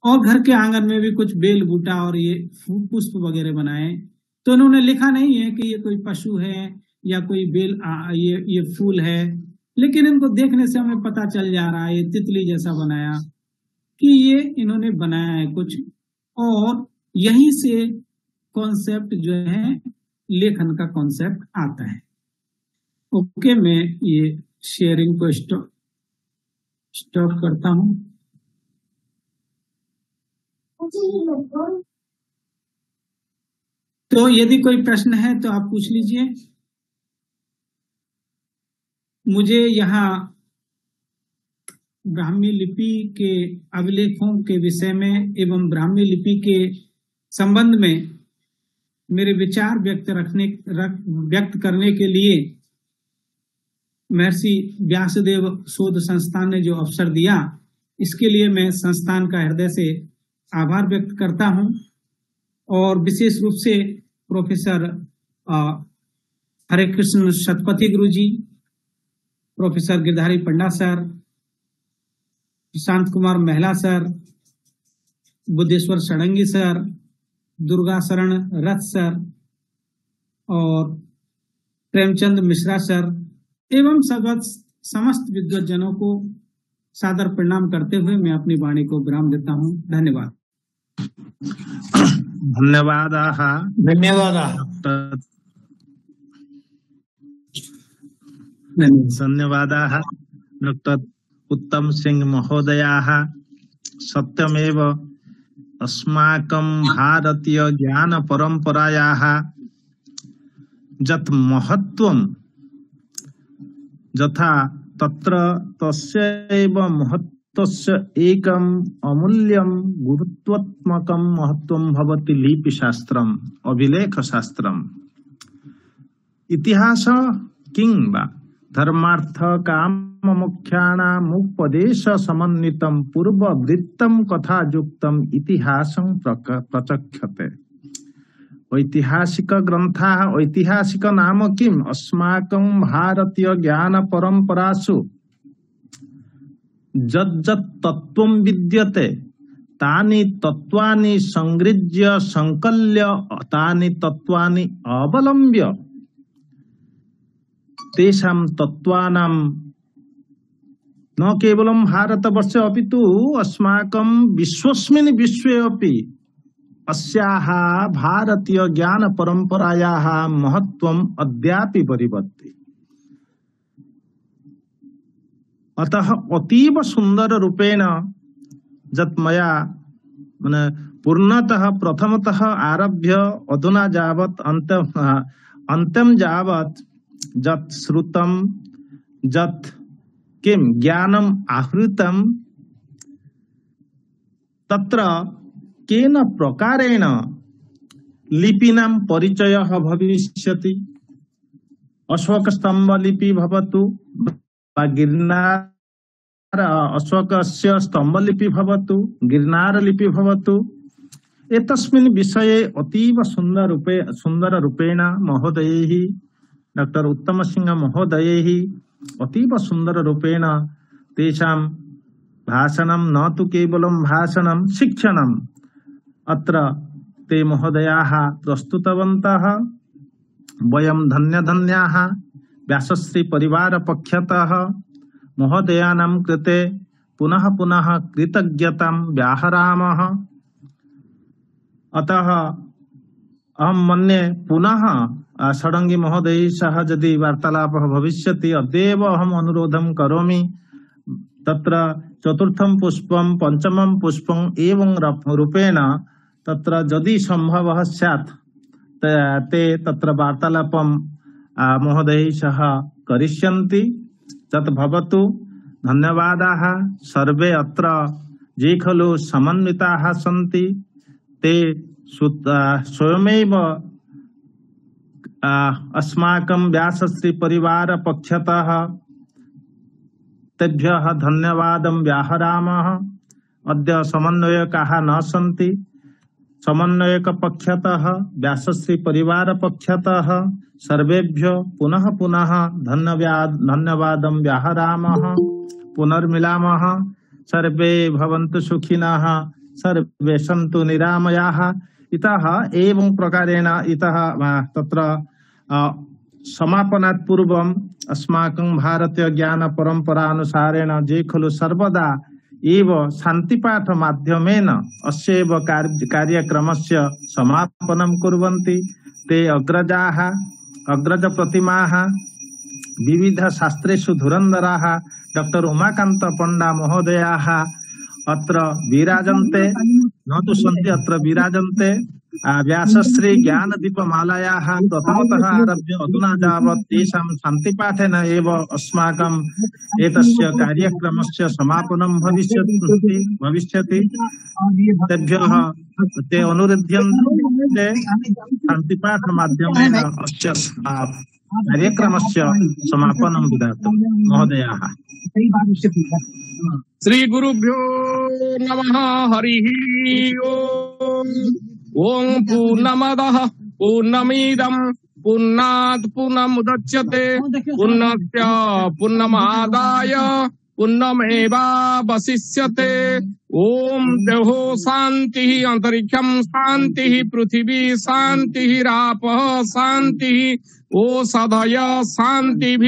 Speaker 5: और घर के आंगन में भी कुछ बेल बूटा और ये पुष्प वगैरह बनाए। तो उन्होंने लिखा नहीं है कि ये कोई पशु है या कोई बेल ये फूल है, लेकिन इनको देखने से हमें पता चल जा रहा है, ये तितली जैसा बनाया कि ये इन्होंने बनाया है कुछ, और यहीं से कॉन्सेप्ट जो है लेखन का कॉन्सेप्ट आता है। ओके, मैं ये शेयरिंग को स्टॉप करता हूं। तो यदि कोई प्रश्न है तो आप पूछ लीजिए। मुझे यहाँ ब्राह्मी लिपि के अभिलेखों के विषय में एवं ब्राह्मी लिपि के संबंध में मेरे विचार व्यक्त करने के लिए महर्षि व्यासदेव शोध संस्थान ने जो अवसर दिया, इसके लिए मैं संस्थान का हृदय से आभार व्यक्त करता हूं, और विशेष रूप से प्रोफेसर हरे कृष्ण शतपथी गुरु जी, प्रोफेसर गिरधारी पंडा सर, प्रशांत कुमार महिला सर, बुद्धेश्वर षडंगी सर, दुर्गा शरण रथ सर और प्रेमचंद मिश्रा सर एवं समस्त विद्वज्जनों को सादर प्रणाम करते हुए मैं अपनी वाणी को विराम देता हूं। धन्यवाद।
Speaker 4: धन्यवादाः डॉक्टर उत्तम सिंह महोदयाः। सत्यमेव अस्माकं भारतीय ज्ञान परंपरायाः यत् महत्त्वं यथा तत्र तस्यैव महत्त्वस्य एकम् अमूल्यं गुरुत्वात्मकं महत्त्वं भवति लिपिशास्त्रम् अभिलेखशास्त्रम्। इतिहास किं वा धर्मार्थ काम मुख्यानामुपदेश समन्वितं पूर्ववृत्तं कथायुक्तं इतिहासं प्रचक्षते। ऐतिहासिक ग्रंथाः ऐतिहासिक नाम किम्? अस्माकं भारतीय ज्ञान परंपरासु यत् तत्त्वं विद्यते तानि तत्त्वानि संगृह्य संकल्य तानि तत्त्वानि अवलम्ब्य तेषां तत्त्वानां न केवलं भारतवर्षे अपितु अस्माकं विश्वस्मिन् विश्वे अपि अस्याः भारतीय ज्ञान परंपरायाः महत्त्वम् अद्यापि परिवर्ति। अतः अतीव सुंदर रूपेण यत् मया पूर्णतः प्रथमतः आरभ्य अधुना यावत् अन्त्यं यावत् यत् श्रुतं यत् किं ज्ञानम् आहृतं तत्र केन प्रकारेण लिपीनां परिचयः भविष्यति। अशोक स्तंभ लिपि भवतु वा गिरनार अशोकस्य स्तंभ लिपि भवतु, गिरनार लिपि भवतु, एतस्मिन् विषये अतीव सुंदर रूपेण महोदयैः डॉक्टर उत्तम सिंह महोदयैः अतीव सुंदर रूपेण तेषां भाषणं न तु केवलं भाषणं शिक्षणम् अत्र ते महोदयाः प्रस्तुतवन्तः। वयं धन्याः व्यासश्री परिवार पक्षतः महोदयानां कृते पुनः पुनः कृतज्ञतां व्याहरामः। अतः अहं मन्ये पुनः षडंगी महोदय सह यदि वार्तालापः भविष्यति अद्यैव अहम् अनुरोधं करोमि। तत्र चतुर्थं पुष्पं पंचमं पुष्पं एवं रूपेण तत्र यदि संभवः स्यात् ते तत्र वार्तालापं महोदय सह करिष्यन्ति। तत् भवतु। धन्यवादाः। सर्वे अत्र ये खलु समन्विताः सन्ति ते स्वयमेव अस्माकं व्यासश्री परिवार पक्षतः तेभ्यः धन्यवादं व्याहरामः। अद्य समन्वयकाः न सन्ति। समन्वयक पक्षतः व्यासश्री परिवार पक्षतः सर्वेभ्यो पुनः पुनः धन्यवादं व्याहरामः। पुनर्मिलामः। सर्वे भवन्तु सुखिनः, सर्वे सन्तु निरामयाः। इतः एवं प्रकारेण इतः तत्र समापनात् पूर्वम् अस्माकं भारतीय ज्ञान परंपरा अनुसारेण जे खलु सर्वदा एव शान्तिपाठ माध्यमेन अस्यैव कार्यक्रमस्य समापनं कुर्वन्ति ते अग्रजाः अग्रज प्रतिमाः विविध शास्त्रेषु धुरन्धराः डॉक्टर उमाकान्त पंडा महोदयाः अत्र विराजन्ते। न तु सन्ति अत्र विराजन्ते। व्यासश्री ज्ञानदीपमालायाः प्रथमतः आरभ्य अधुना यावत् तेषां शान्तिपाठेन एव अस्माकम् एतस्य कार्यक्रमस्य समापनं भविष्यति। तेभ्यः ते अनुरुध्यन्ते शान्तिपाठ माध्यमेन अस्य कार्यक्रमस्य समापनं विधातुं महोदयाः।
Speaker 10: श्री गुरुभ्यो नमः। हरिः ओम्। ओम पूर्णमदः पूर्णमिदं पूर्णात् पूर्णमुदच्यते पूर्णस्य पूर्णमादाय पूर्णमेवावशिष्यते। ओम देहो शांतिः अंतरिक्षं शांतिः पृथिवी शांतिः रापः शांतिः ओषधय शांतिः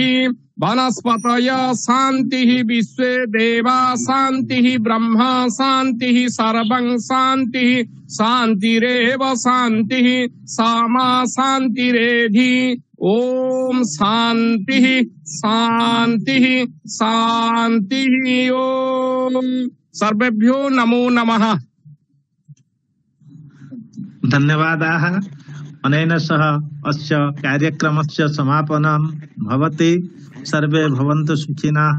Speaker 10: वनस्पतय शांतिः विश्वे देवा शांतिः ब्रह्म शांतिः सर्वं शांतिः शांतिरेव शांतिः सामा शांतिरेधि। ओम शांतिः शांतिः शांतिः। ओम सर्वेभ्यो नमो नमः।
Speaker 4: धन्यवादाः। अनेन सह अस्य कार्यक्रमस्य समापनं भवति। सर्वे भवन्तु सुखिनः।